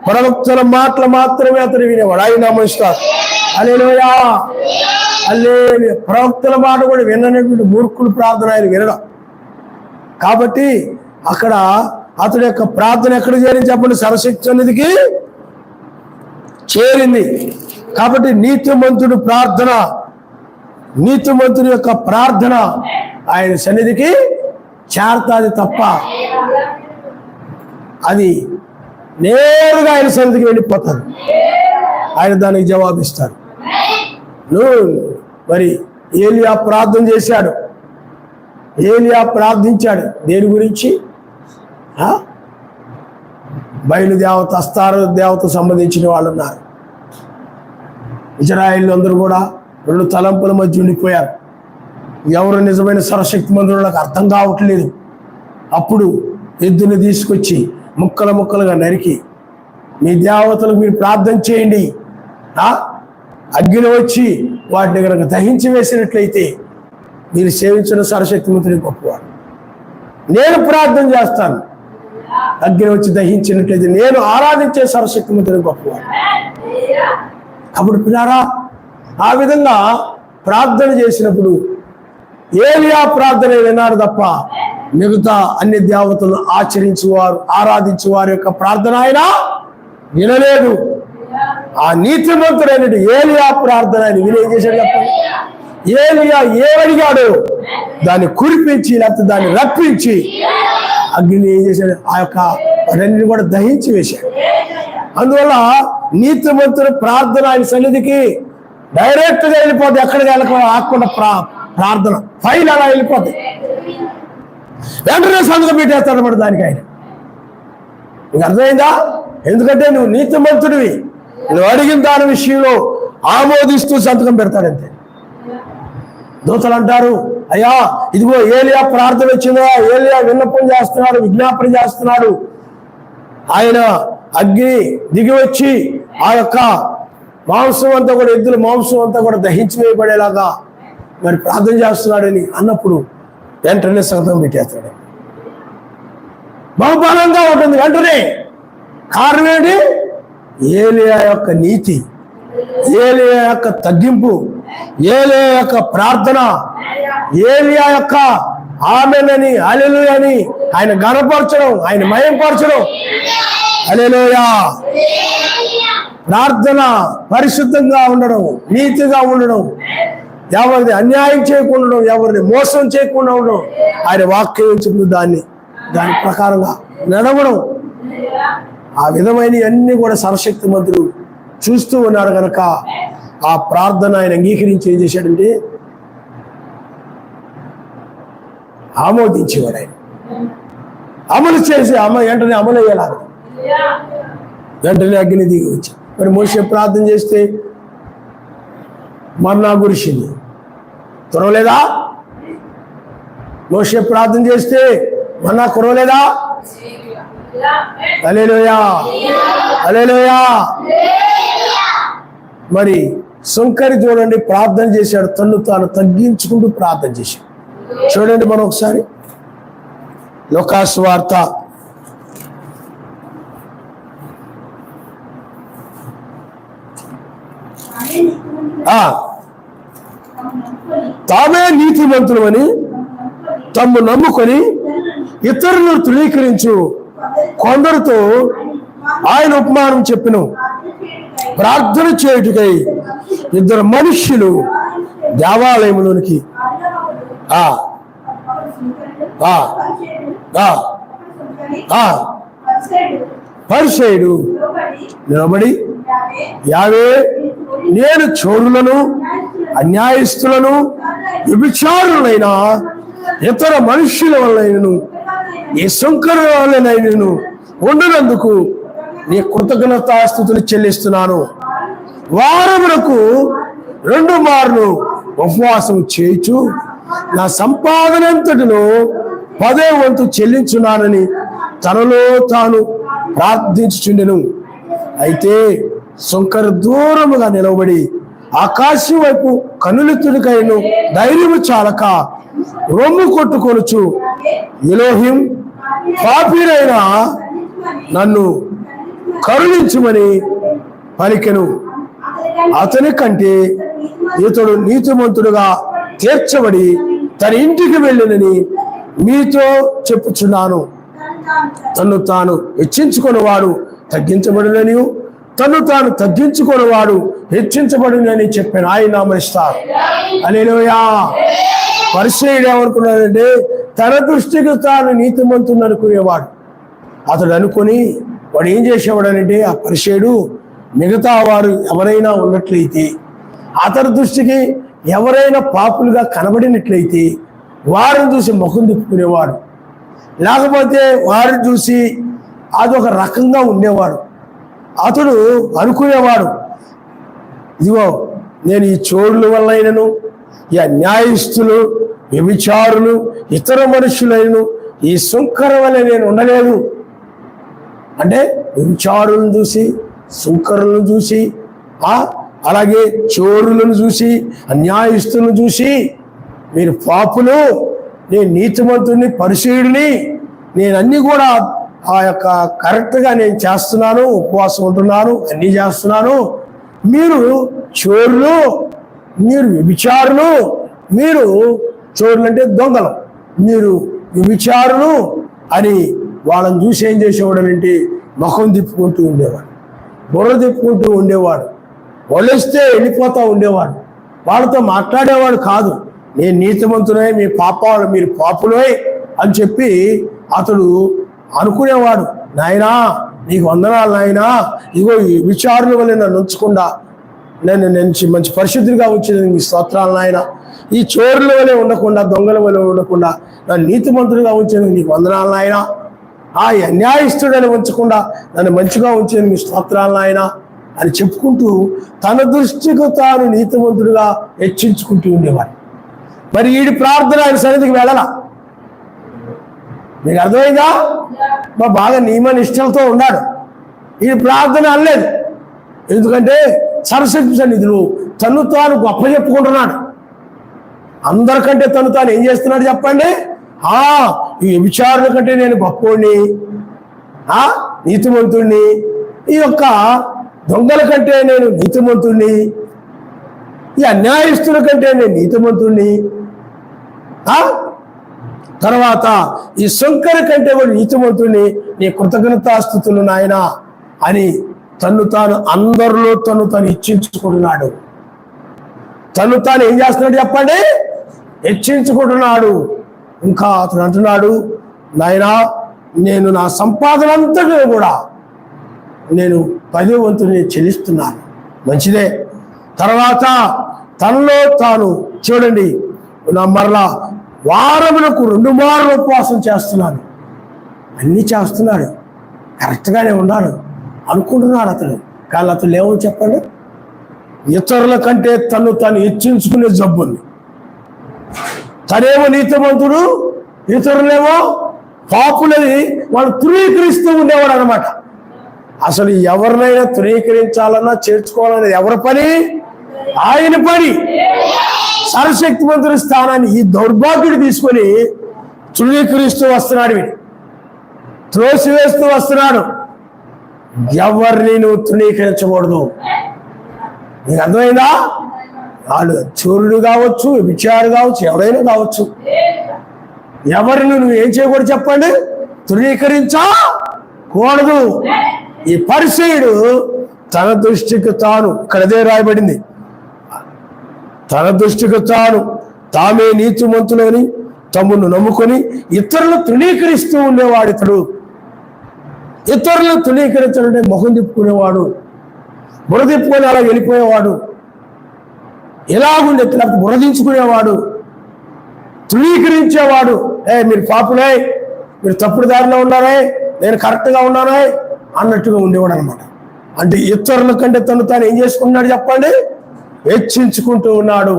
ప్రవక్తల మాటలు మాత్రమే అతను వినేవాడు. ఆయన నమస్కారం. హల్లెలూయా, హల్లెలూయా. ప్రవక్తల మాట కూడా విననటువంటి మూర్ఖుల ప్రార్థన ఆయన వినడం. కాబట్టి అక్కడ అతడి యొక్క ప్రార్థన ఎక్కడ చేరింది చెప్పండి? సర్వశక్తి సన్నిధికి చేరింది. కాబట్టి నీతిమంతుడు ప్రార్థన, నీతిమంతుని యొక్క ప్రార్థన ఆయన సన్నిధికి చేరతాది తప్ప అది నేరుగా ఆయన సన్నిధికి వెళ్ళిపోతాడు. ఆయన దానికి జవాబిస్తాడు. మరి ఏలియా ప్రార్థన చేశాడు. ఏలియా ప్రార్థించాడు దేని గురించి? బయలుదేవత, అస్తార దేవత సంబంధించిన వాళ్ళు ఉన్నారు. ఇజ్రాయేలు అందరూ కూడా రెండు తలంపుల మధ్య ఉండిపోయారు. ఎవరు నిజమైన సర్వశక్తిమంతుడు నాకు అర్థం కావట్లేదు. అప్పుడు ఎద్దుని తీసుకొచ్చి ముక్కలు ముక్కలుగా నరికి మీ దేవతలకు మీరు ప్రార్థన చేయండి, అగ్ని వచ్చి వాటిని కనుక దహించి వేసినట్లయితే మీరు సేవించిన సర్వశక్తిమంతుడి గొప్పవాడు. నేను ప్రార్థన చేస్తాను, అగ్ని వచ్చి దహించినట్లయితే నేను ఆరాధించే సర్వశక్తిమంతుడి గొప్పవాడు. అప్పుడు పిల్లారా ఆ విధంగా ప్రార్థన చేసినప్పుడు ఏలియా ప్రార్థన విన్నాడు తప్ప మిగతా అన్ని దేవతలను ఆచరించేవారు, ఆరాధించేవారి యొక్క ప్రార్థన ఆయన వినలేదు. ఆ నీతిమంతుడైన ఏలియా ప్రార్థన ఆయన విని ఏం చేశాడు చెప్పండి? ఏలియా ఏమడిగాడు దాన్ని కురిపించి లేకపోతే దాన్ని రప్పించి అగ్ని ఏం చేశాడు? ఆ యొక్క రెండిని కూడా దహించి వేశాడు. అందువల్ల నీతిమంతుల ప్రార్థన ఆయన సన్నిధికి డైరెక్ట్ గా వెళ్ళిపోద్ది. ఎక్కడికి ఆకుండా ప్రార్థన ఫైల్ అలా వెళ్ళిపోద్ది. వెంటనే సంతకం పెట్టేస్తాడు అన్నమాట దానికి ఆయన. నీకు అర్థమైందా? ఎందుకంటే నువ్వు నీతిమంతుడివి, నువ్వు అడిగిన దాని విషయంలో ఆమోదిస్తూ సంతకం పెడతాడంతే. దూతలు అంటారు, అయ్యా ఇదిగో ఏలియా ప్రార్థన వచ్చిందా, ఏలియా విన్నపం చేస్తున్నాడు, విజ్ఞాపన చేస్తున్నాడు, ఆయన అగ్ని దిగి వచ్చి ఆ యొక్క మాంసం అంతా కూడా, ఎద్దుల మాంసం అంతా కూడా దహించి వేయబడేలాగా మరి ప్రార్థన చేస్తున్నాడని అన్నప్పుడు వెంటనే సంగతం పెట్టేస్తాడు. బహుబలంగా ఉంటుంది వెంటనే. కారణం ఏంటి? ఏలియా యొక్క నీతి, ఏలియా యొక్క తగ్గింపు, ఏలియా యొక్క ప్రార్థన, ఏలియా యొక్క ఆమేనని హల్లెలూయా అని ఆయన ఘనపరచడం, ఆయన మహిమపరచడం. హల్లెలూయా. ప్రార్థన పరిశుద్ధంగా ఉండడం, నీతిగా ఉండడం, ఎవరిని అన్యాయం చేయకుండా ఉండడం, ఎవరిని మోసం చేయకుండా ఉండడం, ఆయన వాక్యం చెప్తుంది దాని ప్రకారంగా నడవడం. ఆ విధమైన అన్ని కూడా సర్వశక్తిమంతుడు చూస్తూ ఉన్నాడు కనుక ఆ ప్రార్థన ఆయన అంగీకరించి ఏం చేశాడంటే ఆమోదించేవాడు. ఆయన అమలు చేసి వెంటనే అమలు అయ్యేలాగా వెంటనే అగ్ని దిగి వచ్చి. మరి మోషే ప్రార్థన చేస్తే మన్నా కురిసింది, కురవలేదా? మోషే ప్రార్థన చేస్తే మన్నా కురవలేదా? హల్లెలూయా, హల్లెలూయా. మరి సుంకరి చూడండి, ప్రార్థన చేశాడు, తన్ను తాను తగ్గించుకుంటూ ప్రార్థన చేశాడు. చూడండి మనం ఒకసారి లూకాసు వార్త 8 తామే నీతిమంతులమని తమ్ము నమ్ముకొని ఇతరులను తృణీకరించు కొందరితో ఆయన ఉపమానం చెప్పిన ప్రార్థన చేయుటకై 2 మనుష్యులు దేవాలయంలోనికి పరిసయ్యుడు నిలబడి, యావే, నేను చోరులను, అన్యాయస్తులను, వ్యభిచారులైన ఇతర మనుష్యుల వల్లైనను ఈ సుంకరుల వల్లనైనను ఉండినందుకు నీ కృతజ్ఞతాస్తుతులు చెల్లిస్తున్నాను. వారములకు 2 మార్లు ఉపవాసం చేయుచు నా సంపాదనంతటిలో 10వ వంతు చెల్లించున్నానని తనలో తాను ప్రార్థించుచుండెను. అయితే సుంకరు దూరముగా నిలబడి ఆకాశం వైపు కనులెత్తుడికైను ధైర్యము చాలక రొమ్ము కొట్టుకొనుచు, ఎలోహిం, పాపినైన నన్ను కరుణించుమని పలికెను. అతని కంటే ఇతడు నీతిమంతుడుగా తీర్చబడి తన ఇంటికి వెళ్ళినని మీతో చెప్పుచున్నాను. తను తాను హెచ్చించుకునేవాడు తగ్గించబడినని, తను తాను తగ్గించుకునేవాడు హెచ్చించబడినని చెప్పాను. ఆయన నామస్తారు. హల్లెలూయా. పరిసయ్యుడు ఏమనుకున్నాడంటే తన దృష్టికి తాను నీతిమంతుడు అనుకునేవాడు. అతడు అనుకుని వాడు ఏం చేసేవాడనంటే, ఆ పరిసయ్యుడు మిగతా వారు ఎవరైనా ఉన్నట్లయితే, అతని దృష్టికి ఎవరైనా పాపులుగా కనబడినట్లయితే వారిని చూసి ముఖం తిప్పుకునేవాడు, లేకపోతే వారిని చూసి అదొక రకంగా ఉండేవాడు. అతడు అనుకునేవాడు, ఇదిగో నేను ఈ చోరుల వల్లైనను, ఈ అన్యాయస్తులు, వ్యభిచారులు, ఇతర మనుషులైనను ఈ సుంకర వల్ల నేను ఉండలేదు. అంటే వ్యభిచారులను చూసి, సుంకరులను చూసి, అలాగే చోరులను చూసి, అన్యాయస్తులను చూసి, మీరు పాపులు, నేను నీతిమంతుడిని, పరిసయ్యుడిని, నేను అన్నీ కూడా ఆ యొక్క కరెక్ట్గా నేను చేస్తున్నాను, ఉపవాసం ఉంటున్నాను, అన్నీ చేస్తున్నాను. మీరు చోరులు, మీరు వ్యభిచారులు, మీరు చోరులు అంటే దొంగలు, మీరు వ్యభిచారులు అని వాళ్ళని చూసి ఏం చేసేవాడు? ముఖం తిప్పుకుంటూ ఉండేవాడు, బుర్ర తిప్పుకుంటూ ఉండేవాడు, వదిలేస్తే వెళ్ళిపోతూ ఉండేవాడు, వాళ్ళతో మాట్లాడేవాడు కాదు. నేను నీతిమంతునే, మీ పాపాలు, మీరు పాపులే అని చెప్పి అతడు అనుకునేవాడు. నాయనా నీకు వందనాలు నాయనా, ఇగో ఈ విచారుల వల్ల నన్ను ఉంచకుండా నేను మంచి పరిశుద్ధిగా వచ్చిన మీ స్తోత్రాలు నాయన. ఈ చోరుల వల్లే ఉండకుండా, దొంగల వల్ల ఉండకుండా నన్ను నీతిమంతుడిగా ఉంచిన నీకు వందనాలు నాయన. ఆ అన్యాయస్తుడని ఉంచకుండా నన్ను మంచిగా ఉంచిన మీ స్తోత్రాలు నాయన అని చెప్పుకుంటూ తన దృష్టికి తాను నీతిమంతుడిగా హెచ్చించుకుంటూ ఉండేవాడు. మరి వీడి ప్రార్థన ఆయన సన్నిధికి వెళ్ళాల. మీకు అర్థమైందా? మా బాగా నియమ నిష్టలతో ఉన్నాడు. ఈ ప్రార్థన అనలేదు, ఎందుకంటే సరస్వతి సన్నిధులు తను తాను గొప్ప చెప్పుకుంటున్నాడు. అందరికంటే తను తాను ఏం చేస్తున్నాడు చెప్పండి? ఈ విచారణ కంటే నేను గొప్పోడిని, నీతిమంతుణ్ణి, ఈ యొక్క దొంగల కంటే నేను నీతిమంతుణ్ణి, ఈ అన్యాయస్తుల కంటే నేను నీతిమంతుణ్ణి, తర్వాత ఈ శంకరు కంటే కూడా నీతిమంతుణ్ణి, నీ కృతజ్ఞతాస్తుతులు నాయన అని తను తాను అందరిలో తను తాను హెచ్చించుకుంటున్నాడు. తను తాను ఏం చేస్తున్నాడు చెప్పండి? హెచ్చించుకుంటున్నాడు. ఇంకా అతను అంటున్నాడు, నాయనా నేను నా సంపాదన అంతటా కూడా నేను 10వ వంతుని చెల్లిస్తున్నాను. మంచిదే. తర్వాత తనలో తాను చూడండి, నా మరలా వారములకు 2 మార్లు ఉపవాసం చేస్తున్నాను. అన్నీ చేస్తున్నాడు, కరెక్ట్గానే ఉన్నాడు అనుకుంటున్నాడు అతను. కానీ అతను ఏమో చెప్పండి? ఇతరుల కంటే తను తాను హెచ్చించుకునే జబ్బుంది. తనేమో నీతిమంతుడు, ఇతరులేమో పాపులని వాడు తృణీకరిస్తూ ఉండేవాడు అనమాట. అసలు ఎవరినైనా తృణీకరించాలన్నా చేర్చుకోవాలనేది ఎవరి పని? ఆయన పని. సర్వశక్తిమంతుడి స్థానాన్ని ఈ దౌర్భాగ్యుడు తీసుకొని తృణీకరిస్తూ వస్తున్నాడు, వీడు త్రోసివేస్తూ వస్తున్నాడు. ఎవరిని నువ్వు తృణీకరించకూడదు. నీకు అర్థమైందా? వాళ్ళు చోరుడు కావచ్చు, విచారు కావచ్చు, ఎవరైనా కావచ్చు. ఎవరిని నువ్వు ఏం చేయకూడదు చెప్పండి? తృణీకరించకూడదు. ఈ పరిసయుడు తన దృష్టికి తాను, ఇక్కడ అదే రాయబడింది, తన దృష్టికి తాను తామే నీతిమంతులని తమ్మును నమ్ముకొని ఇతరులు తృణీకరిస్తూ ఉండేవాడు. ఇతడు ఇతరులు తృణీకరించాలంటే మొహం తిప్పుకునేవాడు, బుర్ర తిప్పుకొని అలా వెళ్ళిపోయేవాడు, ఎలాగుండే బురదించుకునేవాడు, తృణీకరించేవాడు. మీరు పాపులే, మీరు తప్పుడు దారిలో ఉన్నారే, నేను కరెక్ట్గా ఉన్నానే అన్నట్టుగా ఉండేవాడు అనమాట. అంటే ఇతరుల కంటే తను తాను ఏం చేసుకుంటున్నాడు చెప్పండి? హెచ్చించుకుంటూ ఉన్నాడు.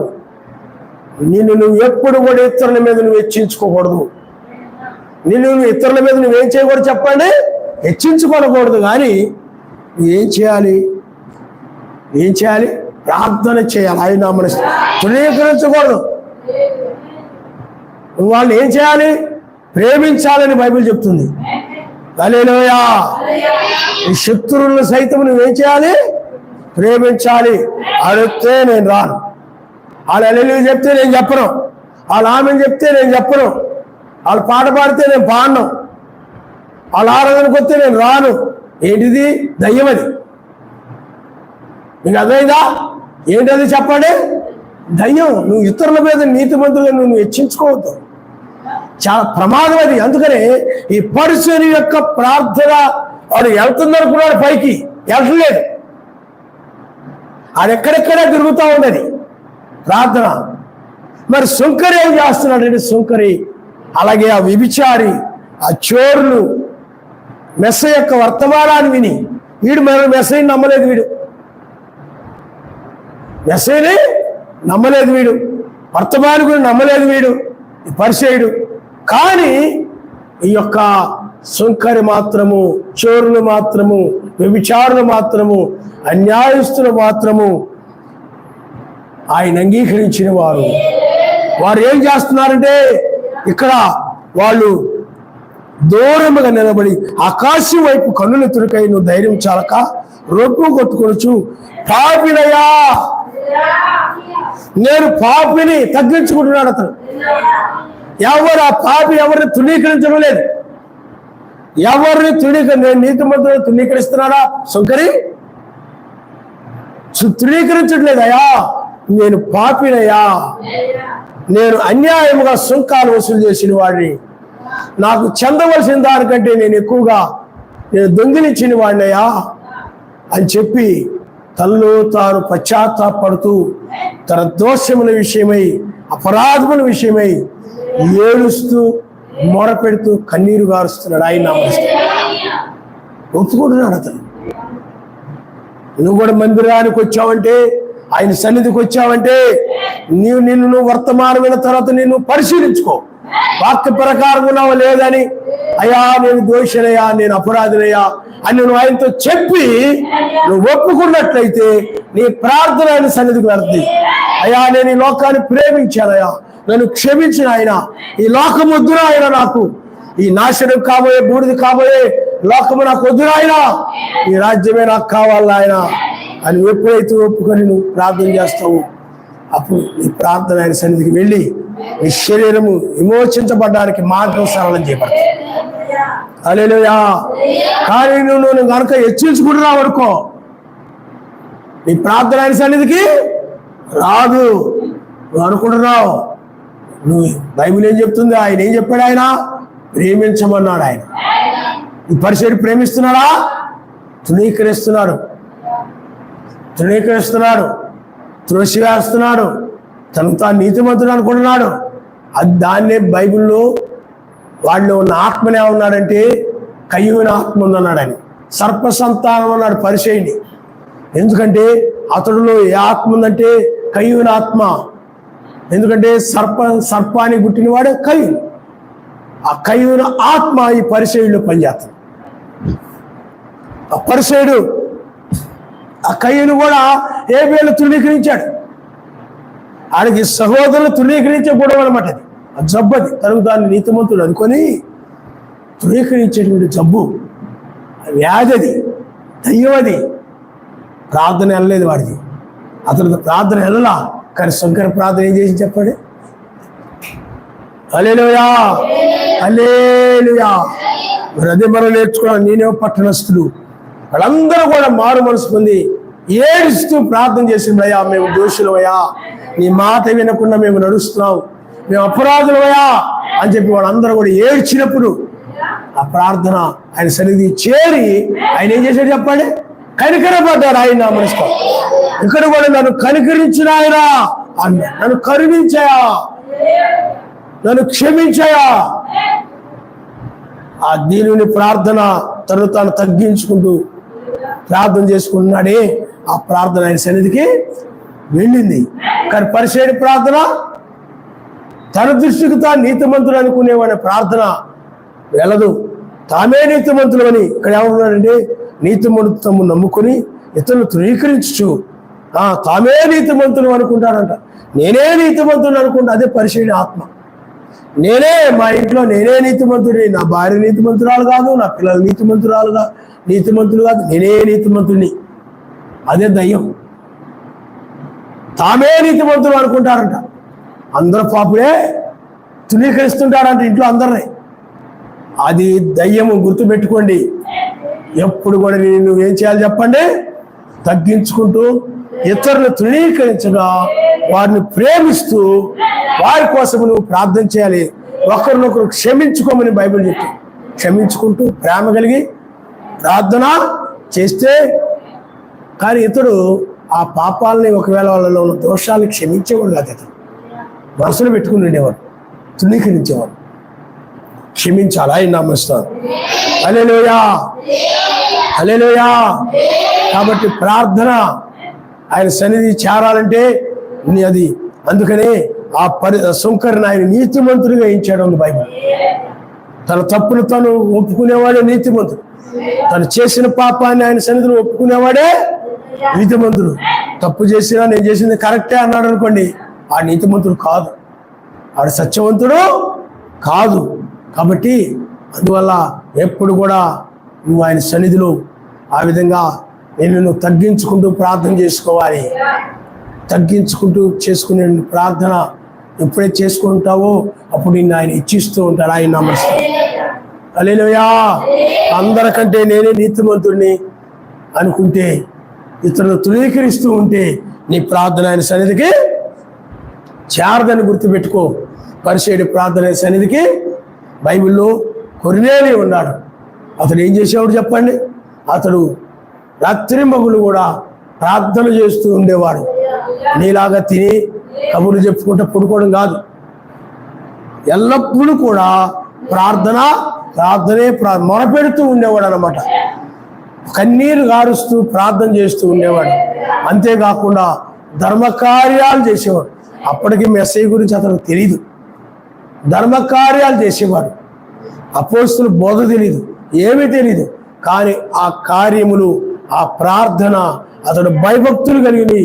నువ్వు ఎప్పుడు కూడా ఇతరుల మీద నువ్వు హెచ్చించుకోకూడదు. నువ్వు ఇతరుల మీద నువ్వేం చేయకూడదు చెప్పండి? హెచ్చించుకోకూడదు. కానీ ఏం చేయాలి? ప్రార్థన చేయాలి. ఆయన మన తృణీకరించకూడదు. నువ్వు వాళ్ళని ఏం చేయాలి? ప్రేమించాలని బైబిల్ చెప్తుంది. హల్లెలూయా. ఈ శత్రువులను సైతం నువ్వేం చేయాలి? ప్రేమించాలి. అడిగితే నేను రాను, వాళ్ళు హల్లెలూయా చెప్తే నేను చెప్పను, వాళ్ళు ఆమెను చెప్తే నేను చెప్పను, వాళ్ళు పాట పాడితే నేను పాడను, వాళ్ళ ఆరాధనకు వస్తే నేను రాను. ఏంటిది? దయ్యం అది. మీకు అర్థమైందా? ఏంటది చెప్పండి? దయ్యం. నువ్వు ఇతరుల మీద నీతిమంతులుగా నువ్వు హెచ్చించుకోవద్దు, చాలా ప్రమాదం అది. అందుకనే ఈ పరిసరి యొక్క ప్రార్థన వాడు వెళ్తుందనుకున్నాడు, పైకి వెళ్ళలేదు, అది ఎక్కడెక్కడే తిరుగుతూ ఉన్నది ప్రార్థన. మరి శంకరి ఏం చేస్తున్నాడంటే, శంకరి అలాగే ఆ విభిచారి, ఆ చోరులు మెస్సయ్య యొక్క వర్తమానాన్ని విని, వీడు మరి మెస్సయ్యని నమ్మలేదు, మెస్సయ్యని నమ్మలేదు, వర్తమానికుని నమ్మలేదు వీడు, ఈ పరిసయుడు. కానీ ఈ యొక్క శంకరి మాత్రము, చోరులు మాత్రము, వ్యభిచారులు మాత్రము, అన్యాయస్తులు మాత్రము ఆయన అంగీకరించిన వారు. వారు ఏం చేస్తున్నారంటే, ఇక్కడ వాళ్ళు దూరముగా నిలబడి ఆకాశం వైపు కన్నులు తురికై నువ్వు ధైర్యం చాలక రొప్పు కొట్టుకొనొచ్చు, పాపినయ్యా, నేను పాపిని తగ్గించుకుంటున్నాడు అతను. ఎవరు ఆ పాపి ఎవరిని తృణీకరించడం లేదు, ఎవరిని నేను నీతిమంతులను తృణీకరిస్తున్నాడా? శంకరి తృణీకరించట్లేదయ్యా, నేను పాపినయ్యా, నేను అన్యాయముగా సుంకాలు వసూలు చేసిన వాడిని, నాకు చెందవలసిన దానికంటే నేను ఎక్కువగా దొంగిలించిన వాడినయ్యా అని చెప్పి తనలో తాను పశ్చాత్తాపడుతూ తన దోషముల విషయమై, అపరాధముల విషయమై ఏడుస్తూ మొరపెడుతూ కన్నీరు గారుస్తున్నాడు. ఆయన ఒప్పుకుంటున్నాడు అతను. నువ్వు కూడా మందిరానికి వచ్చావంటే, ఆయన సన్నిధికి వచ్చావంటే, నిన్ను వర్తమానమైన తర్వాత నిన్ను పరిశీలించుకో. వాక్య ప్రకారం ఉన్నావా లేదని, అయ్యా నేను దోషనయ్యా, నేను అపరాధినయ్యా అని నువ్వు ఆయనతో చెప్పి నువ్వు ఒప్పుకున్నట్లయితే నీ ప్రార్థన ఆయన సన్నిధికి వెళ్తుంది. అయ్యా నేను ఈ లోకాన్ని ప్రేమించానయ్యా, నన్ను క్షమించిన ఆయన, ఈ లోకం వద్దురా ఆయన, నాకు ఈ నాశనం కాబోయే బూడిది కాబోయే లోకము నాకు వద్దురా ఆయన, ఈ రాజ్యమే నాకు కావాలా ఆయన అని ఎప్పుడైతే ఒప్పుకొని నువ్వు ప్రార్థన చేస్తావు, అప్పుడు నీ ప్రార్థన ఆయన సన్నిధికి వెళ్ళి నీ శరీరము విమోచించబడడానికి మార్గం సరళం చేయబడుతుంది. హల్లెలూయా. కానీ నువ్వు కనుక హెచ్చించుకుంటున్నావు అనుకో, నీ ప్రార్థన ఆయన సన్నిధికి రాదు. నువ్వు అనుకుంటున్నావు, నువ్వు బైబిల్ ఏం చెప్తుంది, ఆయన ఏం చెప్పాడు, ఆయన ప్రేమించమన్నాడు. ఆయన ఈ పరిసరి ప్రేమిస్తున్నాడా? తృణీకరిస్తున్నాడు, త్రోసివేస్తున్నాడు, తనకు తాను నీతిమంతుడు అనుకుంటున్నాడు. అది దాన్నే బైబిల్లో వాళ్ళు ఉన్న ఆత్మనే ఉన్నాడంటే కయ్యూని ఆత్మ ఉందన్నాడు. ఆయన సర్ప సంతానం అన్నాడు పరిచయండి. ఎందుకంటే అతడులో ఏ ఆత్మ ఉందంటే కయ్యూని ఆత్మ. ఎందుకంటే సర్పానికి పుట్టినవాడే కయ్యూను. ఆ కయ్యూని ఆత్మ ఈ పరిచయుడిలో పనిచేస్తుంది. ఆ పరిచయుడు ఆ కయ్యూను కూడా హేబేలు తృణీకరించాడు. ఆయనకి సహోదరులు తృణీకరించే గొడవ అనమాట. అది జబ్బది, తనకు దాన్ని నీతిమంతుడు అనుకొని తృణీకరించేటువంటి జబ్బు, వ్యాధి, అది దయ్యం. అది ప్రార్థన వెళ్ళలేదు వాడిది, అతను ప్రార్థన వెళ్ళలా. కానీ శంకర ప్రార్థన ఏం చేసి చెప్పండి, హల్లెలూయా హల్లెలూయా. మరి అదే మనం నేర్చుకోవాలి. నేనేమో పట్టణస్థులు వాళ్ళందరూ కూడా మారు మనసు పొంది ఏడుస్తూ ప్రార్థన చేసిందయ్యా, మేము దోషులమయ్యా, నీ మాట వినకుండా మేము నడుస్తున్నాం, మేము అపరాధులమయ్యా అని చెప్పి వాళ్ళందరూ కూడా ఏడ్చినప్పుడు ఆ ప్రార్థన ఆయన సన్నిధి చేరి ఆయన ఏం చేశాడు చెప్పండి, కనికరపడ్డాడు. ఆయన నా మనసుతో ఇక్కడ కూడా నన్ను కనికరించిన ఆయన అన్న, నన్ను కరుణించాయా, నన్ను క్షమించాయా. ఆ దీనిని ప్రార్థన తను తాను తగ్గించుకుంటూ ప్రార్థన చేసుకుంటున్నాడే, ఆ ప్రార్థన ఆయన సన్నిధికి వెళ్ళింది. కానీ పరిచయుడి ప్రార్థన తన దృష్టికి తాను నీతిమంతుడు అనుకునేవాడి ప్రార్థన వెళ్ళదు. తామే నీతిమంతులు అని ఇక్కడ ఏమన్నాడంటే, నీతిమంతుము నమ్ముకొని ఇతరులు తృణీకరించు తామే నీతిమంతులు అనుకుంటాడంట. నేనే నీతిమంతుడు అనుకుంటా, అదే పరిచయుడి ఆత్మ. నేనే మా ఇంట్లో నేనే నీతిమంతుడి, నా భార్య నీతిమంతురాలు కాదు, నా పిల్లలు నీతిమంతులు కాదు, నేనే నీతిమంతుడిని. అదే దయ్యం. తామే నీతిమంతులు అనుకుంటారంట. అందరూ పాపులే, తృణీకరిస్తుంటారంట ఇంట్లో అందరినీ. అది దయ్యము, గుర్తుపెట్టుకోండి. ఎప్పుడు కూడా నువ్వేం చేయాలి చెప్పండి, తగ్గించుకుంటూ ఇతరులు తృణీకరించగా వారిని ప్రేమిస్తూ వారి కోసం నువ్వు ప్రార్థన చేయాలి. ఒకరినొకరు క్షమించుకోమని బైబిల్ చెప్తుంది. క్షమించుకుంటూ ప్రేమ కలిగి ప్రార్థన చేస్తే, కానీ ఇతడు ఆ పాపాలని ఒకవేళ వాళ్ళలో ఉన్న దోషాలను క్షమించేవాడు కాదు. ఇతడు మనసులో పెట్టుకుని ఉండేవాడు, తృణీకరించేవాడు. క్షమించాలి, ఆయన నామస్తాను. హల్లెలూయా హల్లెలూయా. కాబట్టి ప్రార్థన ఆయన సన్నిధి చేరాలంటే అది, అందుకనే ఆ శంకరుని ఆయన నీతిమంతుడిగా ఇచ్చాడు ఉంది బైబిల్. తన తప్పును తను ఒప్పుకునేవాడే నీతిమంతుడు. తను చేసిన పాపాన్ని ఆయన సన్నిధిని ఒప్పుకునేవాడే నీతిమంతుడు. తప్పు చేసినా నేను చేసింది కరెక్టే అన్నాడు అనుకోండి, ఆ నీతిమంతుడు కాదు, ఆడు సత్యవంతుడు కాదు. కాబట్టి అందువల్ల ఎప్పుడు కూడా నువ్వు ఆయన సన్నిధిలో ఆ విధంగా నువ్వు తగ్గించుకుంటూ ప్రార్థన చేసుకోవాలి. తగ్గించుకుంటూ చేసుకునే ప్రార్థన ఎప్పుడైతే చేసుకుంటావో అప్పుడు నిన్ను ఆయన ఇచ్చిస్తూ ఉంటాడు. ఆయన నమస్తే. హల్లెలూయా. అందరికంటే నేనే నీతిమంతుడిని అనుకుంటే, ఇతరులు తృణీకరిస్తూ ఉంటే నీ ప్రార్థన ఆయన సన్నిధికి చేరదని గుర్తుపెట్టుకో. పరిచయుడి ప్రార్థన సన్నిధికి బైబిల్లో కొర్నేలి ఉన్నాడు. అతడు ఏం చేసేవాడు చెప్పండి, అతడు రాత్రింబగులు కూడా ప్రార్థన చేస్తూ ఉండేవాడు. నీలాగా తిని కబుర్లు చెప్పుకుంటూ పడుకోవడం కాదు, ఎల్లప్పుడూ కూడా ప్రార్థనే మొరపెడుతూ ఉండేవాడు అన్నమాట. కన్నీరు గారుస్తూ ప్రార్థన చేస్తూ ఉండేవాడు. అంతేకాకుండా ధర్మకార్యాలు చేసేవాడు. అప్పటికి మెస్సయ్య గురించి అతనికి తెలియదు. ధర్మ కార్యాలు చేసేవాడు. అపోస్తుల బోధ తెలీదు, ఏమీ తెలీదు, కానీ ఆ కార్యములు, ఆ ప్రార్థన, అతడు భయభక్తులు కలిగి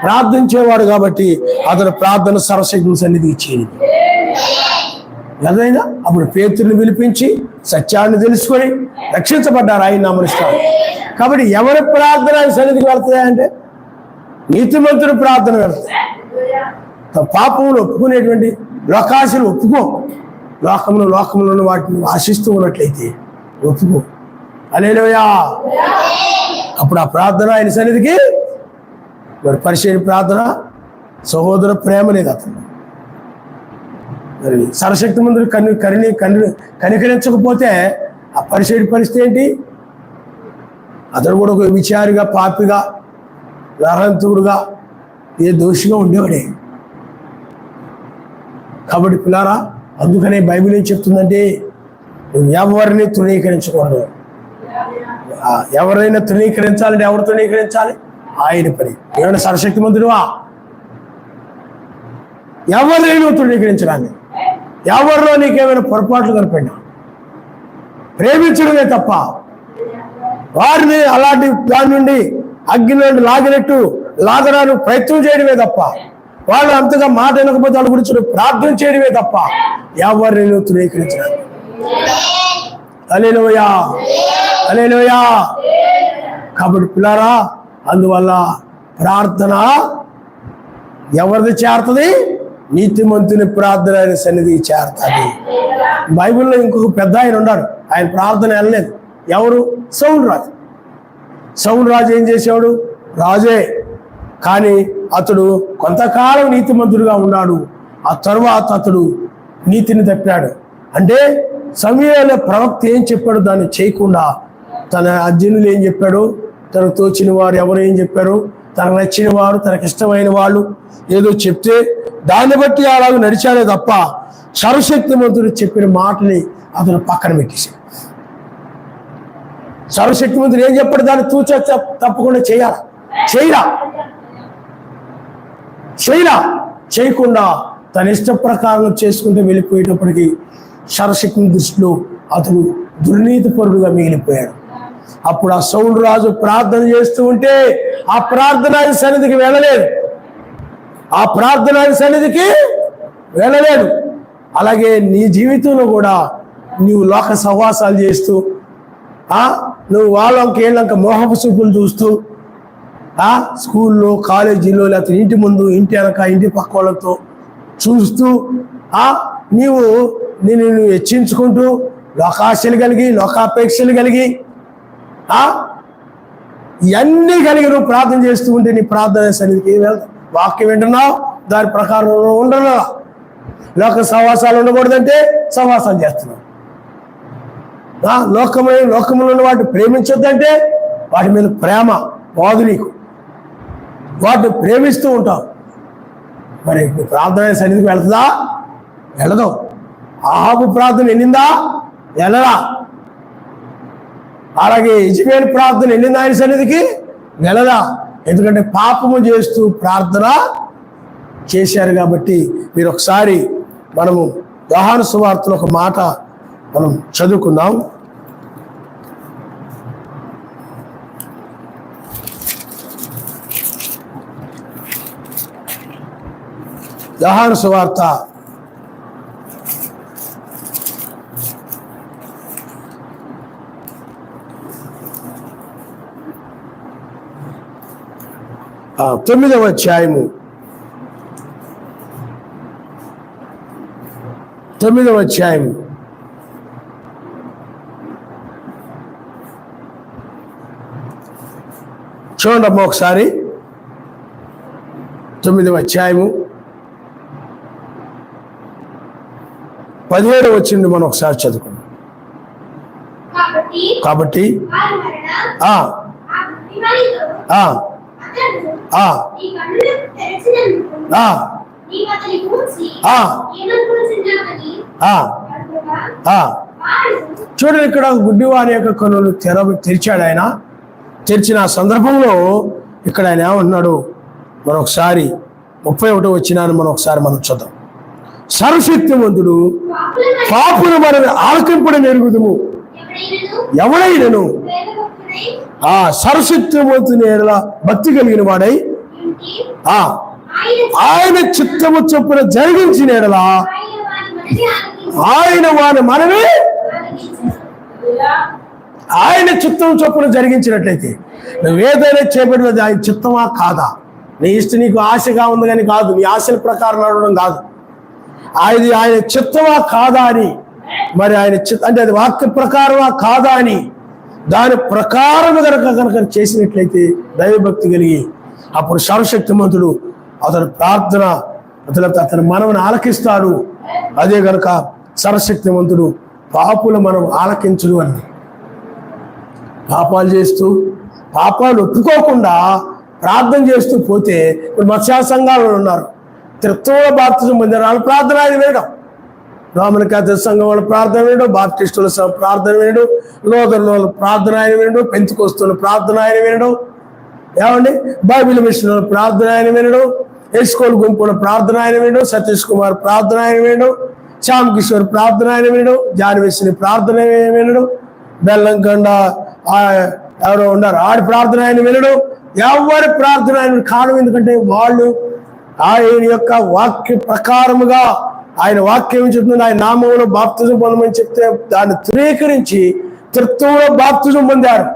ప్రార్థించేవాడు కాబట్టి అతడు ప్రార్థన సర్వశక్తి సన్నిధికి చేరింది. ఏదైనా అప్పుడు పేతురుని పిలిపించి సత్యాన్ని తెలుసుకొని రక్షించబడ్డారు, ఆయన నమరుస్తారు. కాబట్టి ఎవరి ప్రార్థన ఆయన సన్నిధికి వెళ్తాయంటే నీతిమంతుడు ప్రార్థన వెళ్తాయి. పాపములు ఒప్పుకునేటువంటి లోకాశలు ఒప్పుకో, లోకంలో వాటిని ఆశిస్తూ ఉన్నట్లయితే ఒప్పుకో. హల్లెలూయా. అప్పుడు ఆ ప్రార్థన ఆయన సన్నిధికి మరి పరిచయ ప్రార్థన, సహోదర ప్రేమ లేదు అతను. మరి సర్వశక్తి మందులు కనికరించకపోతే ఆ పరిచయ పరిస్థితి ఏంటి? అతడు కూడా ఒక విచారిగా, పాపిగా, నరహంతుడుగా, ఏ దోషిగా ఉండేవాడే. కాబట్టి పిల్లారా, అందుకనే బైబిల్ ఏం చెప్తుందంటే నువ్వు ఎవరిని తృణీకరించకూడదు. ఎవరైనా తృణీకరించాలంటే ఎవరు తృణీకరించాలి? ఆయన పని. ఏమైనా సర్వశక్తి మంతుడువా? ఎవరైనా తృణీకరించడాన్ని, ఎవరిలో నీకేమైనా పొరపాట్లు కనిపడినా ప్రేమించడమే తప్ప వారిని అలాంటి దాని నుండి అగ్ని నుండి లాగడానికి ప్రయత్నం చేయడమే తప్ప, వాళ్ళు అంతగా మాట వినకపోతే వాళ్ళ గురించి ప్రార్థన చేయడమే తప్ప ఎవరిని తృణీకరించడానికి. హల్లెలూయా, హల్లెలూయా. కాబట్టి పిల్లారా, అందువల్ల ప్రార్థన ఎవరిది చేరుతుంది? నీతిమంతుని ప్రార్థన ఆయన సన్నిధికి చేరుతుంది. బైబిల్లో ఇంకొక పెద్ద ఆయన ఉన్నాడు, ఆయన ప్రార్థన వెళ్ళలేదు. ఎవరు? సౌలు రాజు. సౌలు రాజు ఏం చేసేవాడు? రాజే, కానీ అతడు కొంతకాలం నీతిమంతుడుగా ఉన్నాడు. ఆ తరువాత అతడు నీతిని తప్పాడు. అంటే సమూయేలు ప్రవక్త ఏం చెప్పాడు దాన్ని చేయకుండా తన అర్జునులు ఏం చెప్పాడు, తనకు తోచిన వారు ఎవరు ఏం చెప్పారు, తనకు నచ్చిన వారు, తనకు ఇష్టమైన వాళ్ళు ఏదో చెప్తే దాన్ని బట్టి అలాగ నడిచాడే తప్ప సర్వశక్తిమంతుడు చెప్పిన మాటని అతను పక్కన పెట్టేశాడు. సర్వశక్తిమంతుడు ఏం చెప్పాడు దాన్ని తూచా తప్పకుండా చేయకుండా తన ఇష్ట ప్రకారం చేసుకుంటూ వెళ్ళిపోయేటప్పటికీ సర్వశక్తిని దృష్టిలో అతను దుర్నీతిపరుడుగా మిగిలిపోయాడు. అప్పుడు ఆ సౌలు రాజు ప్రార్థన చేస్తూ ఉంటే ఆ ప్రార్థన సన్నిధికి వెళ్ళలేదు. అలాగే నీ జీవితంలో కూడా నీవు లోక సహవాసాలు చేస్తూ నువ్వు వాళ్ళంక మోహపు చూపులు చూస్తూ స్కూల్లో, కాలేజీలో, లేకపోతే ఇంటి ముందు, ఇంటి వెనక, ఇంటి పక్క వాళ్ళతో చూస్తూ నేను హెచ్చించుకుంటూ లోకాశలు కలిగి, లోకాపేక్షలు కలిగి ఇవన్నీ కలిగి నువ్వు ప్రార్థన చేస్తూ ఉంటే నీ ప్రార్థన సన్నిధికి వాక్యం వింటున్నావు, దాని ప్రకారం ఉండను. లోక సహవాసాలు ఉండకూడదంటే సహవాసాలు చేస్తున్నావు. లోకంలో ఉన్న వాటిని ప్రేమించొద్దంటే వాటి మీద ప్రేమ పోదు నీకు, వాటిని ప్రేమిస్తూ ఉంటావు. మరి ప్రార్థన సన్నిధికి వెళ్తుందా? వెళ్ళదు. ఆహాబు ప్రార్థన వెళ్ళిందా? వెళ్ళరా. అలాగే యెజబెలు ప్రార్థన వెళ్ళిందా ఆయన సన్నిధికి? వెళ్ళదా. ఎందుకంటే పాపము చేస్తూ ప్రార్థన చేశారు. కాబట్టి మీరు ఒకసారి మనము యోహాను సువార్తలో ఒక మాట మనం చదువుకుందాం. యోహాను సువార్త 9వ అధ్యాయము 9వ అధ్యాయం చూడండి ఒకసారి. 9వ అధ్యాయము 17వ వచనం మనం ఒకసారి చదువుకుందాం. కాబట్టి చూడండి, ఇక్కడ గుడ్డివారి యొక్క కన్నులు తెరిచాడు ఆయన. తెరిచిన సందర్భంలో ఇక్కడ ఆయన ఏమంటున్నాడు మరొకసారి 31వ వచనాన్ని మనం ఒకసారి చూద్దాం. సర్వశక్తిమంతుడు పాపుల మనవి ఆలకింపడం ఎరుగుదుము. ఎవడైనను ఆ సర్వశక్తిమంతుని ఎడల భక్తి కలిగిన వాడై ఆయన చిత్తము చొప్పున జరిగించిన ఎడల ఆయన వాని మనవి ఆయన చిత్తం చొప్పున జరిగించినట్లయితే నువ్వేదైనా చేపట్టినది ఆయన చిత్తమా కాదా, నీ ఇష్టం నీకు ఆశగా ఉంది కానీ కాదు, నీ ఆశల ప్రకారం నడవడం కాదు, ఆయన చిత్తమా కాదా అని, మరి ఆయన అంటే అది వాక్య ప్రకారమా కాదా అని దాని ప్రకారం కనుక చేసినట్లయితే దైవభక్తి కలిగి అప్పుడు సర్వశక్తిమంతుడు అతను ప్రార్థన అతని మనవుని ఆలకిస్తాడు. అదే గనక సర్వశక్తిమంతుడు పాపుల మనం ఆలకించుడు అని. పాపాలు చేస్తూ పాపాలు ఒప్పుకోకుండా ప్రార్థన చేస్తూ పోతే ఇప్పుడు మత్స్య సంఘాలు ఉన్నారు, త్రిత్వంలో బాప్తిజం పొందిన వాళ్ళు ప్రార్థన ఆయన వినడం, రోమన్ క్యాథలిక్ సంఘం వాళ్ళు ప్రార్థన వినడం, బాప్టిస్టుల ప్రార్థన వినడం, లోదర్ల వాళ్ళు ప్రార్థన ఆయన వినడం, పెంతుకొస్తున్న ప్రార్థన ఆయన వినడం, ఏమండి బైబిల్ మిషన్ ప్రార్థన ఆయన వినడం, ఎస్కోల్ గుంపుల ప్రార్థన ఆయన వినడం, సతీష్ కుమార్ ప్రార్థన ఆయన వినడం, శ్యామ్ కిషోర్ ప్రార్థన ఆయన వినడం, జాన్వేసిని ప్రార్థన వినడం, బెల్లంకొండ ఎవరో ఉన్నారు ఆడి ప్రార్థన ఆయన వినడం, ఎవరి ప్రార్థన ఆయన కారణం ఎందుకంటే వాళ్ళు ఆయన యొక్క వాక్య ప్రకారముగా ఆయన వాక్యం చెప్తుంది, ఆయన నామంలో బాప్తిజం పొందమని చెప్తే దాన్ని ధృవీకరించి త్రిత్వంలో బాప్తిజం పొందారు.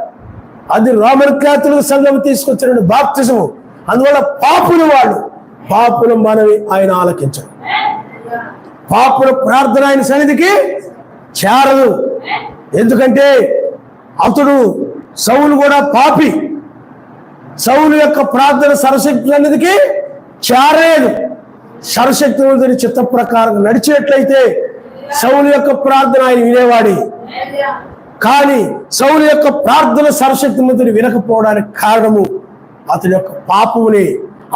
అది రోమన్ క్యాథలిక్ సంఘం తీసుకొచ్చిన బాప్తిజము. అందువల్ల పాపుల మనవి ఆయన ఆలకించరు, పాపుల ప్రార్థన ఆయన సన్నిధికి చేరదు. ఎందుకంటే అతడు సౌలు కూడా పాపి, సౌలు యొక్క ప్రార్థన సర్వశక్తి సన్నిధికి చేరలేదు. సర్వశక్తివంతుని చిత్త ప్రకారం నడిచేట్లయితే సౌలు యొక్క ప్రార్థన ఆయన వినేవాడి, కానీ సౌలు యొక్క ప్రార్థన సర్వశక్తివంతుని వినకపోవడానికి కారణము అతని యొక్క పాపముని,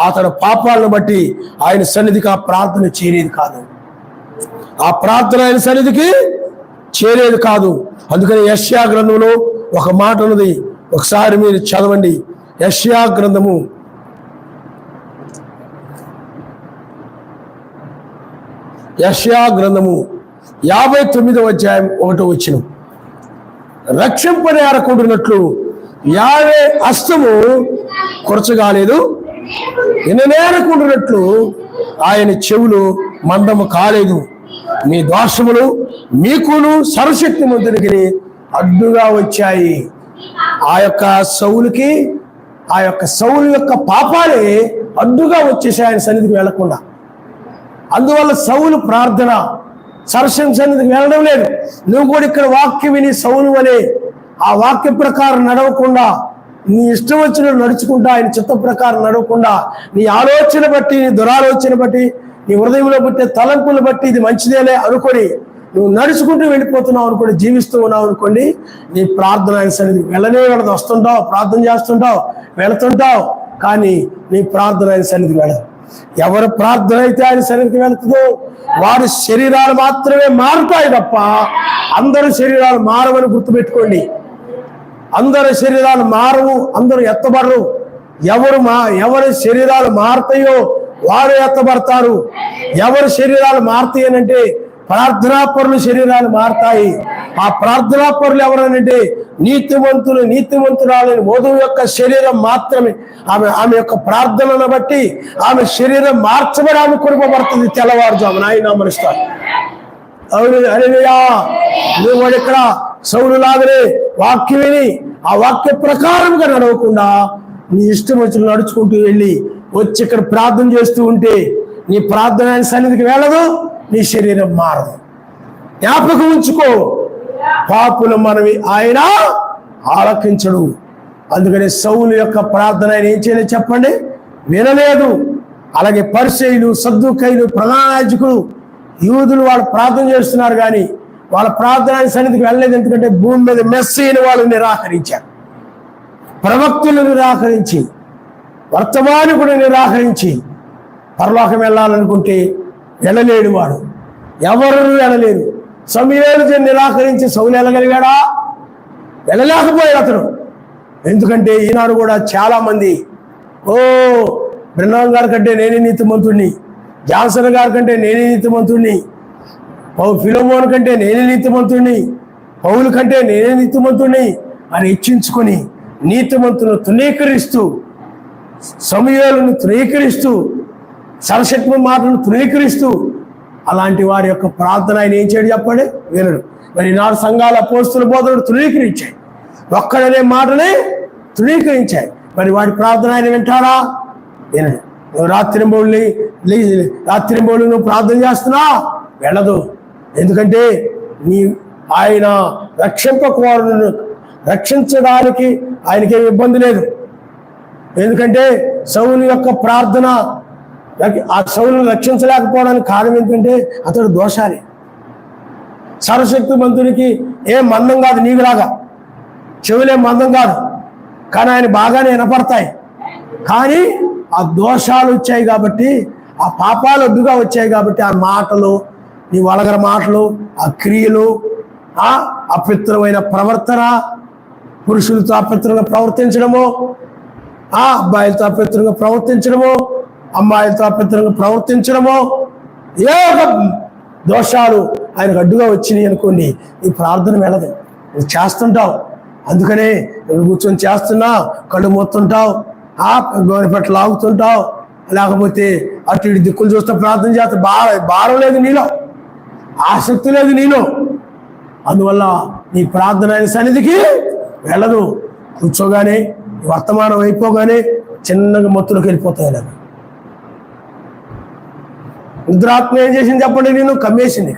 అతని పాపాలను బట్టి ఆయన సన్నిధికి ఆ ప్రార్థన చేరేది కాదు, ఆ ప్రార్థన ఆయన సన్నిధికి చేరేది కాదు. అందుకని యెషయా గ్రంథంలో ఒక మాట ఉన్నది, ఒకసారి మీరు చదవండి. యెషయా గ్రంథము 59వ అధ్యాయం 1వ వచనం. రక్షింపని అరకుంటున్నట్లు యావే హస్తము కొరచగాలేదు, ఎననేరకుంటున్నట్లు ఆయన చెవులు మందము కాలేదు. మీ దోషములు మీకును సర్వశక్తిమంతునికి అడ్డుగా వచ్చాయి. ఆ యొక్క సౌలు యొక్క పాపాలే అడ్డుగా వచ్చేసాయి ఆయన సన్నిధికి వెళ్లకుండా. అందువల్ల సౌలు ప్రార్థన సర్వశక్తి సన్నిధికి వెళ్ళడం లేదు. నువ్వు కూడా ఇక్కడ వాక్యం విని సౌలు అనే ఆ వాక్య ప్రకారం నడవకుండా, నీ ఇష్టం వచ్చిన నడుచుకుంటా, ఆయన చిత్త ప్రకారం నడవకుండా, నీ ఆలోచన బట్టి, నీ దురాలోచన బట్టి, నీ హృదయంలో పుట్టే తలంపులు బట్టి ఇది మంచిదేలే అనుకొని నువ్వు నడుచుకుంటూ వెళ్ళిపోతున్నావు అనుకోండి, జీవిస్తూ ఉన్నావు అనుకోండి, నీ ప్రార్థన ఆయన సన్నిధికి వెళ్ళనే వెళ్ళదు. వస్తుంటావు, ప్రార్థన చేస్తుంటావు, వెళుతుంటావు, కానీ నీ ప్రార్థన ఆయన సన్నిధికి వెళ్ళదు. ఎవరి ప్రార్థన అయితే ఆయన సన్నిధికి వెళుతుందో వారి శరీరాలు మాత్రమే మారుతాయి తప్ప అందరి శరీరాలు మారవని గుర్తుపెట్టుకోండి. అందరి శరీరాలు మారవు, అందరూ ఎత్తబడరు. ఎవరి శరీరాలు మారుతాయో వారు ఎత్తబడతారు. ఎవరి శరీరాలు మారుతాయి అనంటే ప్రార్థనాపరుల శరీరాలు మారుతాయి. ఆ ప్రార్థనాపరులు ఎవరనంటే నీతిమంతురాలని వధువు యొక్క శరీరం మాత్రమే. ఆమె యొక్క ప్రార్థనను బట్టి ఆమె శరీరం మార్చబడి ఆమె కొనుకోబడుతుంది తెల్లవారుజామున. ఆయన మరుస్తారు. అవును, హల్లెలూయా. నువ్వు ఇక్కడ సౌలు లాగనే వాక్యం విని ఆ వాక్య ప్రకారంగా నడవకుండా నీ ఇష్టం వచ్చిన నడుచుకుంటూ వెళ్ళి వచ్చి ఇక్కడ ప్రార్థన చేస్తూ ఉంటే నీ ప్రార్థన ఆయన సన్నిధికి వెళ్ళదు, నీ శరీరం మారదు. జ్ఞాపకం ఉంచుకో, పాపుల మనవి ఆయన ఆలకించడు. అందుకని సౌలు యొక్క ప్రార్థన ఆయన ఏం చేయలేదు చెప్పండి, వినలేదు. అలాగే పరిసయ్యులు, సద్దూకయ్యులు, ప్రధాన యాజకులు, యూదులు వాళ్ళు ప్రార్థన చేస్తున్నారు కానీ వాళ్ళ ప్రార్థన ఆయన సన్నిధికి వెళ్ళలేదు. ఎందుకంటే భూమి మీద మెస్సీని వాళ్ళు నిరాకరించారు. ప్రవక్తులు నిరాకరించి, వర్తమానికుడు నిరాకరించి పరలోకం వెళ్ళాలనుకుంటే వెళ్ళలేడు వాడు. ఎవరు వెళ్ళలేరు. సమూయేలు నిరాకరించి సౌలు వెళ్ళగలిగాడా? వెళ్ళలేకపోయాడు అతను. ఎందుకంటే ఈనాడు కూడా చాలా మంది బ్రహ్మం గారి కంటే నేనే నీతిమంతుడిని, జాన్సన్ గారి కంటే నేనే నీతిమంతుడిని, ఫిలోమోన్ కంటే నేనే నీతిమంతుడిని, పౌలు కంటే నేనే నీతిమంతుడిని అని హెచ్చించుకొని నీతిమంతులను తృణీకరిస్తూ, సమూయేలును తృణీకరిస్తూ, సరశక్తి మాటలను తృణీకరిస్తూ, అలాంటి వారి యొక్క ప్రార్థన ఆయన ఏం చేయడు చెప్పండి? వినడు. మరి నాడు సంఘాల అపోస్తల బోధనలు తృణీకరించాయి, ఒక్కడనే మాటనే తృణీకరించాయి. మరి వాడి ప్రార్థన ఆయన వింటాడా? వినడు. నువ్వు రాత్రింబోళ్ళు నువ్వు ప్రార్థన చేస్తున్నా వెళ్ళదు. ఎందుకంటే ఆయన రక్షింపకోరును రక్షించడానికి ఆయనకేం ఇబ్బంది లేదు. ఎందుకంటే సౌలు యొక్క ప్రార్థన ఆ సౌలును రక్షించలేకపోవడానికి కారణం ఏంటంటే అతడు దోషాలి. సర్వశక్తి మంతునికి ఏం మందం కాదు, నీకులాగా చెవులేం మందం కాదు, కానీ ఆయన బాగానే వినపడతాయి. కానీ ఆ దోషాలు వచ్చాయి కాబట్టి, ఆ పాపాలు అడ్డుగా వచ్చాయి కాబట్టి, ఆ మాటలు, నీ వలగర మాటలు, ఆ క్రియలు, ఆ అపవిత్రమైన ప్రవర్తన, పురుషులతో అపవిత్రంగా ప్రవర్తించడము, ఆ అబ్బాయిలతో అపవిత్రంగా ప్రవర్తించడము, అమ్మాయిలతో అపవిత్రంగా ప్రవర్తించడము, ఏ దోషాలు ఆయనకు అడ్డుగా వచ్చినాయి అనుకోండి, ఈ ప్రార్థన వెళ్ళదు. నువ్వు చేస్తుంటావు, అందుకనే నువ్వు కూర్చొని చేస్తున్నా కళ్ళు మూస్తుంటావు, ఆ గోనెపట్ల లాగుతుంటావు, లేకపోతే అటు ఇటు దిక్కులు చూస్తూ ప్రార్థన చేస్తే భారం లేదు నీలో, ఆసక్తి లేదు నీలో. అందువల్ల నీ ప్రార్థన ఆయన సన్నిధికి వెళ్ళదు. కూర్చోగానే వర్తమానం అయిపోగానే చిన్నగా మొత్తులోకి వెళ్ళిపోతాయి. నాకు నిద్రాత్మ ఏం చేసింది చెప్పండి? నిన్ను కమ్మేసింది,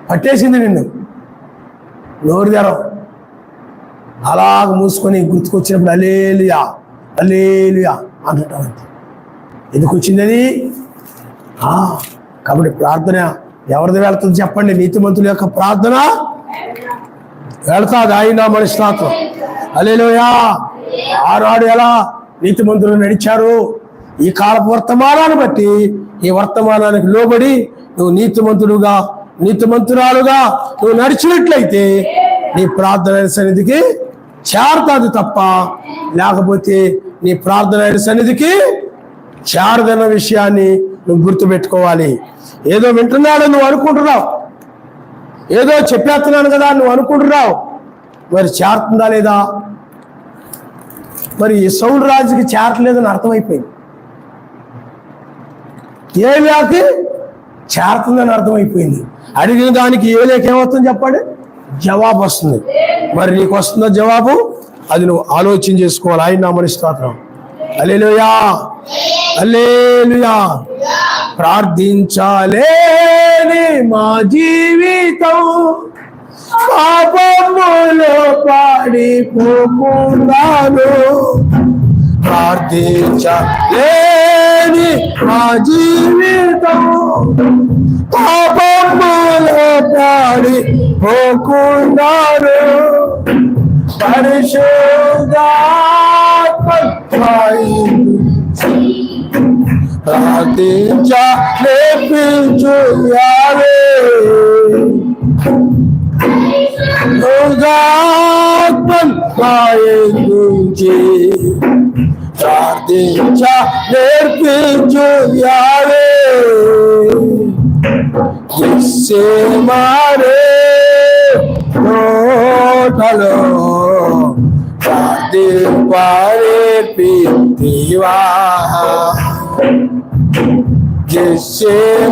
పట్టేసింది నిన్ను. నోరు తెరవ, అలాగ మూసుకొని గుర్తుకొచ్చినప్పుడు హల్లెలూయా హల్లెలూయా అంటుంటాం. ఎందుకు వచ్చింది అది? కాబట్టి ప్రార్థన ఎవరిది వెళ్తుంది చెప్పండి? నీతిమంతుల యొక్క ప్రార్థన వెళ్తాది. ఆయన మనశ్శాస్త్రం హల్లెలూయా. ఆనాడు ఎలా నీతిమంతులు నడిచారు, ఈ కాలపు వర్తమానాన్ని బట్టి, ఈ వర్తమానానికి లోబడి నువ్వు నీతిమంతురాలుగా నువ్వు నడిచినట్లయితే నీ ప్రార్థన సన్నిధికి చేరతాది తప్ప, లేకపోతే నీ ప్రార్థన సన్నిధికి చేరదన్న విషయాన్ని నువ్వు గుర్తుపెట్టుకోవాలి. ఏదో వింటున్నాడు నువ్వు అనుకుంటున్నావు, ఏదో చెప్పేస్తున్నాను కదా నువ్వు అనుకుంటున్నావు, మరి చేరుతుందా లేదా? మరి సౌలు రాజుకి చేరట్లేదని అర్థమైపోయింది, ఏలియాకి చేరుతుందని అర్థమైపోయింది. అడిగిన దానికి ఏలియాకి ఏమవుతుంది చెప్పండి? జవాబు వస్తుంది. మరి నీకు వస్తుందో జవాబు? అది నువ్వు ఆలోచన చేసుకోవాలి. ఆయన నామని స్తోత్రం. హల్లెలూయా హల్లెలూయా. ప్రార్థించాలేని మా జీవితం పాపములో పడిపోకుండాను, ప్రార్థించాలేని మా జీవితం పాపములో పడిపోకుండాను, పరిశుద్ధాత్మ ప్రార్థించలేపించు యావే, నుంచి ప్రార్థించ నేర్పించు యావే, మారే నోటలో ప్రార్థింపేపివా,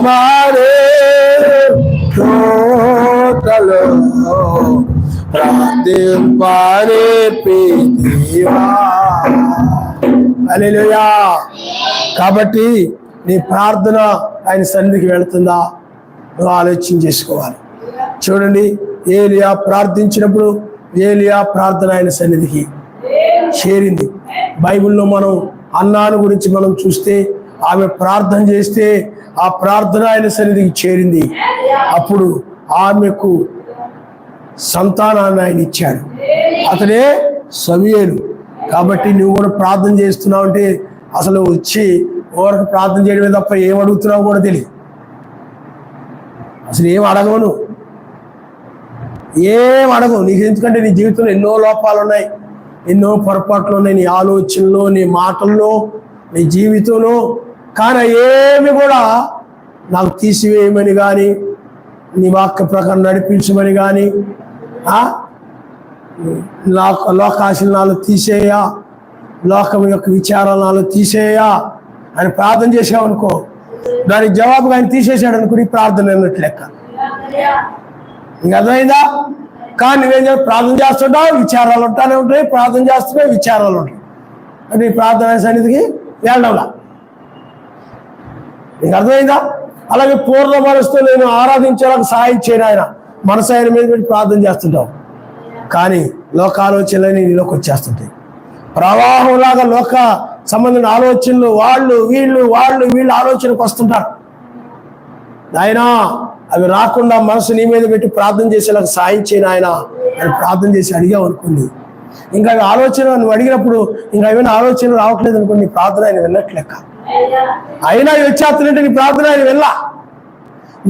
మారే నోటలో ప్రార్థింపేపివా. హల్లెలూయా. కాబట్టి నీ ప్రార్థన ఆయన సన్నిధికి వెళుతుందా నువ్వు ఆలోచన చేసుకోవాలి. చూడండి, ఏలియా ప్రార్థించినప్పుడు ఏలియా ప్రార్థన ఆయన సన్నిధికి చేరింది. బైబిల్లో మనం అన్నాను గురించి మనం చూస్తే, ఆమె ప్రార్థన చేస్తే ఆ ప్రార్థన ఆయన సన్నిధికి చేరింది. అప్పుడు ఆమెకు సంతానాన్ని ఆయన ఇచ్చాడు, అతనే సమూయేలు. కాబట్టి నువ్వు కూడా ప్రార్థన చేస్తున్నావు అంటే అసలు వచ్చి ఓరకు ప్రార్థన చేయడమే తప్ప ఏం అడుగుతున్నావు కూడా తెలియదు. అసలు ఏం అడగవు, నువ్వు ఏం అడగవు. నీకు ఎందుకంటే నీ జీవితంలో ఎన్నో లోపాలు ఉన్నాయి, ఎన్నో పొరపాట్లు ఉన్నాయి, నీ ఆలోచనలో, నీ మాటల్లో, నీ జీవితంలో. కానీ ఏమి కూడా నాకు తీసివేయమని కానీ నీ వాక్య ప్రకారం నడిపించమని కానీ లోకాశలు నాలో తీసేయ, లోకం యొక్క విచారాలు నాలో తీసేయ అని ప్రార్థన చేసావనుకో, దానికి జవాబుగా ఆయన తీసేసాడు అనుకో, నీ ప్రార్థన అన్నట్టు లెక్క. నీకు అర్థమైందా? కానీ నువ్వేం చేయాలి? ప్రార్థన చేస్తుంటావు, విచారాలు ఉంటానే ఉంటాయి, ప్రార్థన చేస్తున్నావు, విచారాలు ఉంటాయి. అంటే నీ ప్రార్థన సన్నిధికి వెళ్ళడంలా. నీకు అర్థమైందా? అలాగే పూర్ణ మనసుతో నేను ఆరాధించేలాగా సహాయం చేయను ఆయన మనసు ఆయన మీద పెట్టి ప్రార్థన చేస్తుంటావు, కానీ లోకాలోచనలని నీలోకి వచ్చేస్తుంటాయి. ప్రవాహంలాగా లోక సంబంధించిన ఆలోచనలు వాళ్ళు వీళ్ళు ఆలోచనకు వస్తుంటారు. ఆయన అవి రాకుండా మనసు నీ మీద పెట్టి ప్రార్థన చేసేలాగా సాయం చేయను ఆయన అని ప్రార్థన చేసి అడిగావు అనుకోండి, ఇంకా అవి ఆలోచన నువ్వు అడిగినప్పుడు ఇంకా ఏమైనా ఆలోచనలు రావట్లేదు అనుకోండి, నీ ప్రార్థన ఆయన వెళ్ళట్లేక. అయినా వచ్చేస్తున్నట్టు నీ ప్రార్థన ఆయన వెళ్ళా.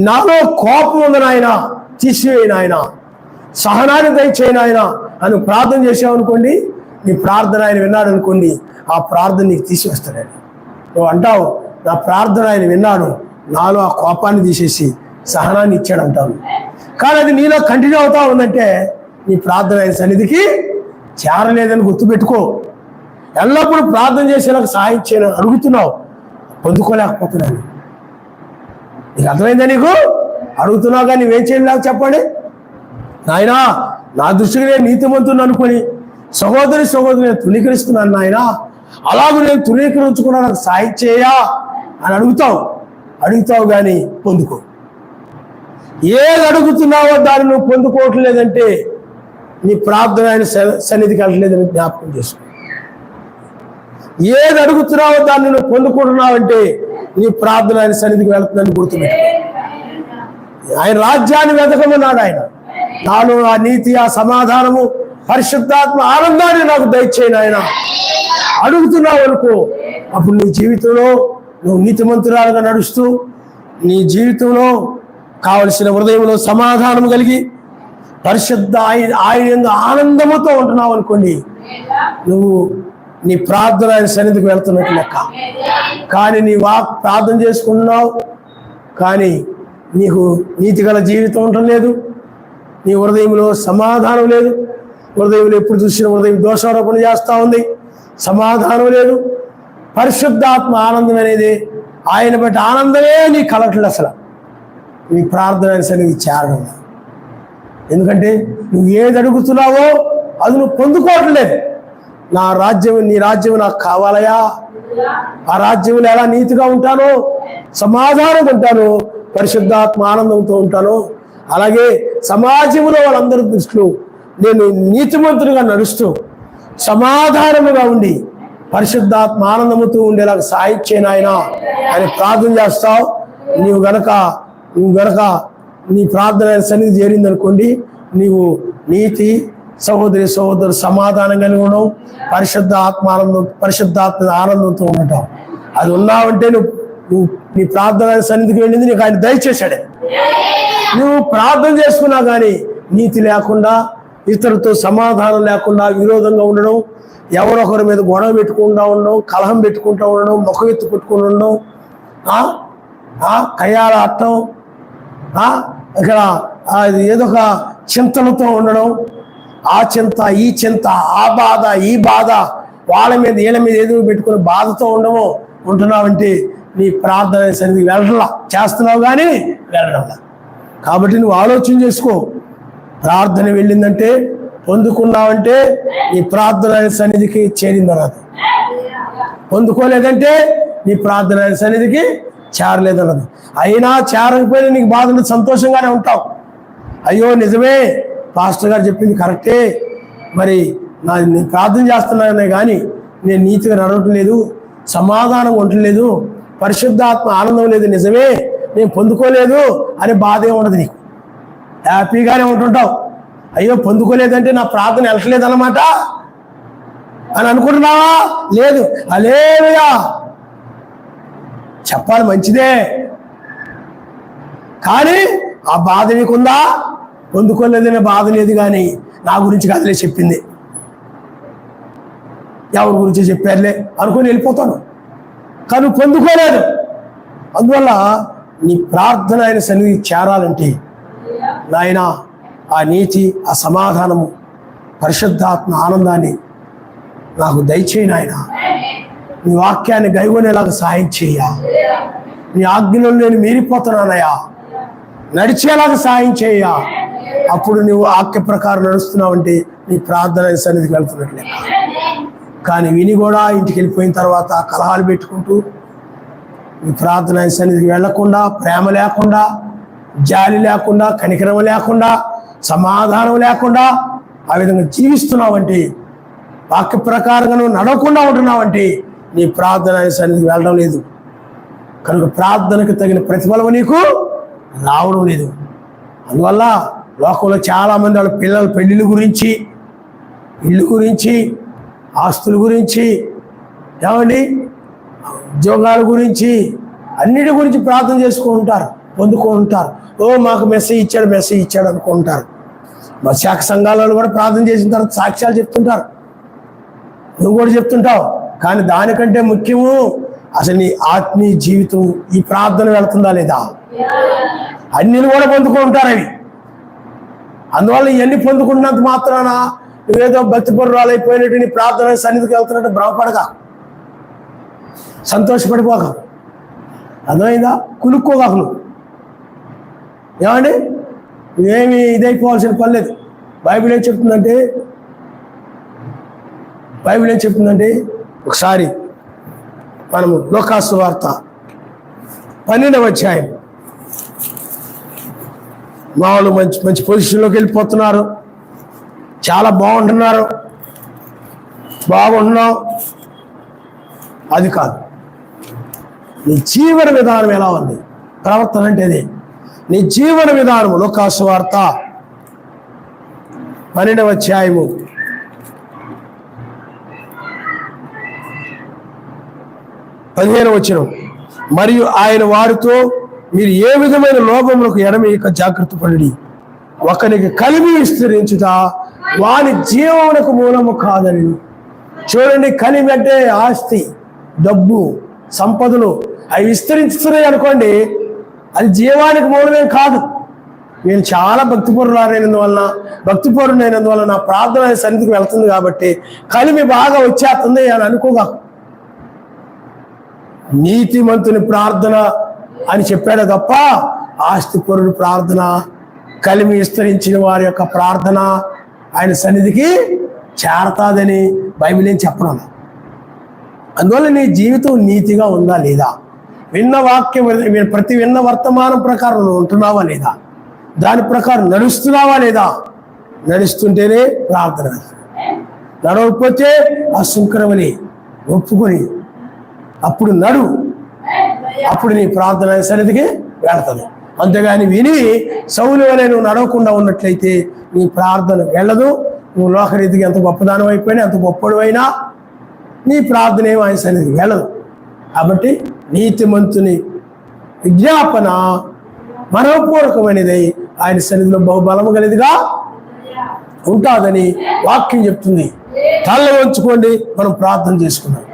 నాలో కోపం ఉందని ఆయన తీసివేయను ఆయన, సహనాన్ని దయచేయను ఆయన అని ప్రార్థన చేసావు అనుకోండి, నీ ప్రార్థన ఆయన విన్నాడు అనుకోండి, ఆ ప్రార్థన నీకు తీసివేస్తాడు ఆయన. నువ్వు అంటావు నా ప్రార్థన ఆయన విన్నాడు, నాలో ఆ కోపాన్ని తీసేసి సహనాన్ని ఇచ్చాడు అంటావు. కానీ అది నీలో కంటిన్యూ అవుతా ఉందంటే నీ ప్రార్థన ఆయన సన్నిధికి చేరలేదని గుర్తుపెట్టుకో. ఎల్లప్పుడూ ప్రార్థన చేసేలాగా సహాయం చేయను అడుగుతున్నావు, పొందుకోలేకపోతున్నాను. నీకు అర్థమైందా? నీకు అడుగుతున్నావు కానీ నువ్వేం చేయలేవు చెప్పండి. నాయనా నా దృష్టికి నేను నీతిమంతుని అనుకొని సహోదరి నేను తృణీకరిస్తున్నాను నాయన, అలాగే నేను తృణీకరించుకున్నా నాకు సాయం చేయా అని అడుగుతావు కానీ పొందుకో. ఏది అడుగుతున్నావో దాన్ని నువ్వు పొందుకోవట్లేదంటే నీ ప్రార్థన ఆయన సన్నిధికి వెళ్ళలేదని జ్ఞాపకం చేసుకో. ఏది అడుగుతున్నావో దాన్ని నువ్వు పొందుకుంటున్నావంటే నీ ప్రార్థన ఆయన సన్నిధికి వెళ్తుందని గుర్తుపెట్టుకో. ఆయన రాజ్యాన్ని వెతకమన్నాడు ఆయన. నాలో ఆ నీతి, ఆ సమాధానము, పరిశుద్ధాత్మ ఆనందాన్ని నాకు దయచేయను ఆయన అడుగుతున్నావు అనుకో. అప్పుడు నీ జీవితంలో నువ్వు నీతిమంతురాలుగా నడుస్తూ నీ జీవితంలో కావలసిన హృదయంలో సమాధానం కలిగి పరిశుద్ధ ఆయన ఆనందముతో ఉంటున్నావు అనుకోండి, నువ్వు నీ ప్రార్థన ఆయన సన్నిధికి వెళ్తున్నట్టు లెక్క. కానీ నీ ప్రార్థన చేసుకుంటున్నావు కానీ నీకు నీతి గల జీవితం ఉండటం లేదు, నీ హృదయంలో సమాధానం లేదు, హృదయంలో ఎప్పుడు చూసిన హృదయం దోషారోపణ చేస్తూ ఉంది, సమాధానం లేదు. పరిశుద్ధాత్మ ఆనందం అనేది ఆయన బట్టి ఆనందమే నీ కలగట్లేదు. అసలు నీ ప్రార్థన సన్నిధికి చేరడం. ఎందుకంటే నువ్వు ఏది అడుగుతున్నావో అది నువ్వు పొందుకోవట్లేదు. నీ రాజ్యం నాకు కావాలయా, ఆ రాజ్యంలో ఎలా నీతిగా ఉంటానో, సమాధానంగా ఉంటాను, పరిశుద్ధాత్మ ఆనందంతో ఉంటాను, అలాగే సమాజంలో వాళ్ళందరి దృష్టిలో నేను నీతిమంతుడిగా నడుస్తూ సమాధానముగా ఉండి పరిశుద్ధాత్మ ఆనందముతో ఉండేలాగా సాయం చేయను ఆయన అని ప్రార్థన చేస్తావు. నువ్వు గనక నీ ప్రార్థన సన్నిధి చేరిందనుకోండి, నీవు నీతి సహోదరు సమాధానం కలిగి ఉండవు, పరిశుద్ధాత్మ ఆనందంతో ఉండటం. అది ఉన్నావంటే నువ్వు నీ ప్రార్థన సన్నిధికి వెళ్ళింది నీకు ఆయన దయచేశాడే. నువ్వు ప్రార్థన చేసుకున్నా కానీ నీతి లేకుండా, ఇతరులతో సమాధానం లేకుండా, విరోధంగా ఉండడం, ఎవరొకరి మీద గొడవ పెట్టుకుంటూ ఉండడం, కలహం పెట్టుకుంటూ ఉండడం, ముఖం ఎత్తు పెట్టుకుని ఉండడం, కయ్యాల అట్టం, ఇక్కడ ఏదో ఒక చింతలతో ఉండడం, ఆ చింత ఈ చింత, ఆ బాధ ఈ బాధ, వాళ్ళ మీద వీళ్ళ మీద ఏదో పెట్టుకుని బాధతో ఉంటున్నావంటే నీ ప్రార్థన సన్నిధికి వెళ్ళడంలా, చేస్తున్నావు కానీ వెళ్ళడంలా. కాబట్టి నువ్వు ఆలోచన చేసుకో. ప్రార్థన వెళ్ళిందంటే, పొందుకున్నావంటే నీ ప్రార్థన సన్నిధికి చేరిందన్నది. పొందుకోలేదంటే నీ ప్రార్థన సన్నిధికి చేరలేదన్నది. అయినా చేరకపోయినా నీకు బాధ ఉంటే సంతోషంగానే ఉంటావు. అయ్యో నిజమే, పాస్టర్ గారు చెప్పింది కరెక్టే, మరి నేను ప్రార్థన చేస్తున్నానే కానీ నేను నీతిగా నడవటం లేదు, సమాధానం ఉండలేదు, పరిశుద్ధాత్మ ఆనందం లేదు, నిజమే నేను పొందుకోలేదు అని బాధ ఏమి ఉండదు. నీకు హ్యాపీగానే ఉంటుంటావు. అయ్యో పొందుకోలేదంటే నా ప్రార్థన వెళ్ళట్లేదన్నమాట అని అనుకుంటున్నావా? లేదు, హల్లెలూయా చెప్పాలి, మంచిదే. కానీ ఆ బాధ నీకుందా? పొందుకోలేదనే బాధ లేదు, కానీ నా గురించి కాదులే చెప్పింది, ఎవరి గురించి చెప్పారులే అనుకుని వెళ్ళిపోతాను. కానీ పొందుకోలేదు. అందువల్ల నీ ప్రార్థన ఆయన సన్నిధికి చేరాలంటే నాయన ఆ నీతి, ఆ సమాధానము, పరిశుద్ధాత్మ ఆనందాన్ని నాకు దయచేయి నాయన. నీ వాక్యాన్ని గైగొనేలాగా సహాయం చేయ. నీ ఆజ్ఞలో నేను మీరిపోతున్నానయ్యా, నడిచేలాగా సహాయం చేయ. అప్పుడు నువ్వు వాక్య ప్రకారం నడుస్తున్నావంటే నీ ప్రార్థన సన్నిధికి వెళ్తున్నట్లే. కానీ విని కూడా ఇంటికి వెళ్ళిపోయిన తర్వాత కలహాలు పెట్టుకుంటూ నీ ప్రార్థన సన్నిధికి వెళ్లకుండా, ప్రేమ లేకుండా, జాలి లేకుండా, కనికరం లేకుండా, సమాధానం లేకుండా ఆ విధంగా జీవిస్తున్నావంటే, వాక్య ప్రకారంగా నువ్వు నడవకుండా ఉంటున్నావంటే నీ ప్రార్థన సన్నిధికి వెళ్ళడం లేదు. కనుక ప్రార్థనకు తగిన ప్రతిఫలం నీకు రావడం లేదు. అందువల్ల లోకంలో చాలామంది వాళ్ళ పిల్లల పెళ్ళిళ్ళ గురించి, ఇల్లు గురించి, ఆస్తుల గురించి, ఏమండి ఉద్యోగాల గురించి, అన్నిటి గురించి ప్రార్థన చేసుకుంటారు, పొందుకుంటారు. మాకు మెసేజ్ ఇచ్చాడు అనుకుంటారు. మా శాఖ సంఘాలలో కూడా ప్రార్థన చేసిన తర్వాత సాక్ష్యాలు చెప్తుంటారు, నువ్వు కూడా చెప్తుంటావు. కానీ దానికంటే ముఖ్యము అసలు నీ ఆత్మీయ జీవితం ఈ ప్రార్థన వెళుతుందా లేదా, అన్ని కూడా పొందుకుంటారు అవి. అందువల్ల ఇవన్నీ పొందుకున్నంత మాత్రాన నువ్వేదో భక్తిపరురాలు అయిపోయినట్టు నీ ప్రార్థన సన్నిధికి వెళ్తున్నట్టు భ్రమపడగా, సంతోషపడిపోక, అర్థమైందా? కులుక్కోగాక నువ్వు. ఏమండి నువ్వేమి ఇదైపోవాల్సిన పని లేదు. బైబిల్ ఏం చెప్తుందంటే ఒకసారి మనము లోకాసు వార్త 12వ అధ్యాయం, వాళ్ళు మంచి పొజిషన్లోకి వెళ్ళిపోతున్నారు, చాలా బాగుంటున్నాం. అది కాదు, నీ జీవన విధానం ఎలా ఉంది, ప్రవర్తన అంటే అదే నీ జీవన విధానము. లోకాసు వార్త 12వ అధ్యాయము 15వ వచనం. మరియు ఆయన వారితో, మీరు ఏ విధమైన లోభములకు ఎడమేయక జాగ్రత్త పడి, ఒకరికి కలిమి విస్తరించుట వాని జీవమునకు మూలము కాదని. చూడండి, కలిమి అంటే ఆస్తి, డబ్బు, సంపదలు అవి విస్తరించుతున్నాయి అనుకోండి, అది జీవానికి మూలమే కాదు. నేను చాలా భక్తిపరుడైనందువల్ల నా ప్రార్థన సన్నిధికి వెళ్తుంది కాబట్టి కలిమి బాగా వచ్చేస్తుంది అని అనుకోగా. నీతిమంతుని ప్రార్థన అని చెప్పాడు తప్ప ఆస్తిపరుడు ప్రార్థన, కలిమి విస్తరించిన వారి యొక్క ప్రార్థన ఆయన సన్నిధికి చేరతాదని బైబిల్ ఏం చెప్పడం. అందువల్ల నీ జీవితం నీతిగా ఉందా లేదా, విన్న వాక్యం విన్న వర్తమానం ప్రకారం నువ్వు ఉంటున్నావా లేదా, దాని ప్రకారం నడుస్తున్నావా లేదా. నడుస్తుంటేనే ప్రార్థన, నడవకపోతే ఆ శుంకరమని ఒప్పుకొని అప్పుడు అప్పుడు నీ ప్రార్థన సన్నిధికి వెళతావు. అంతేగాని విని సౌలు వలె నువ్వు నడవకుండా ఉన్నట్లయితే నీ ప్రార్థన వెళ్ళదు. నువ్వు లోకరీతికి ఎంత గొప్పదానం అయిపోయినా, ఎంత గొప్పడు అయినా నీ ప్రార్థన ఏమో ఆయన సన్నిధికి వెళ్ళదు. కాబట్టి నీతిమంతుని విజ్ఞాపన మనోపూర్వకమైనది, ఆయన సన్నిధిలో బహుబలము కలిదిగా ఉంటుందని వాక్యం చెప్తుంది. తల వంచుకోండి, మనం ప్రార్థన చేసుకున్నాం.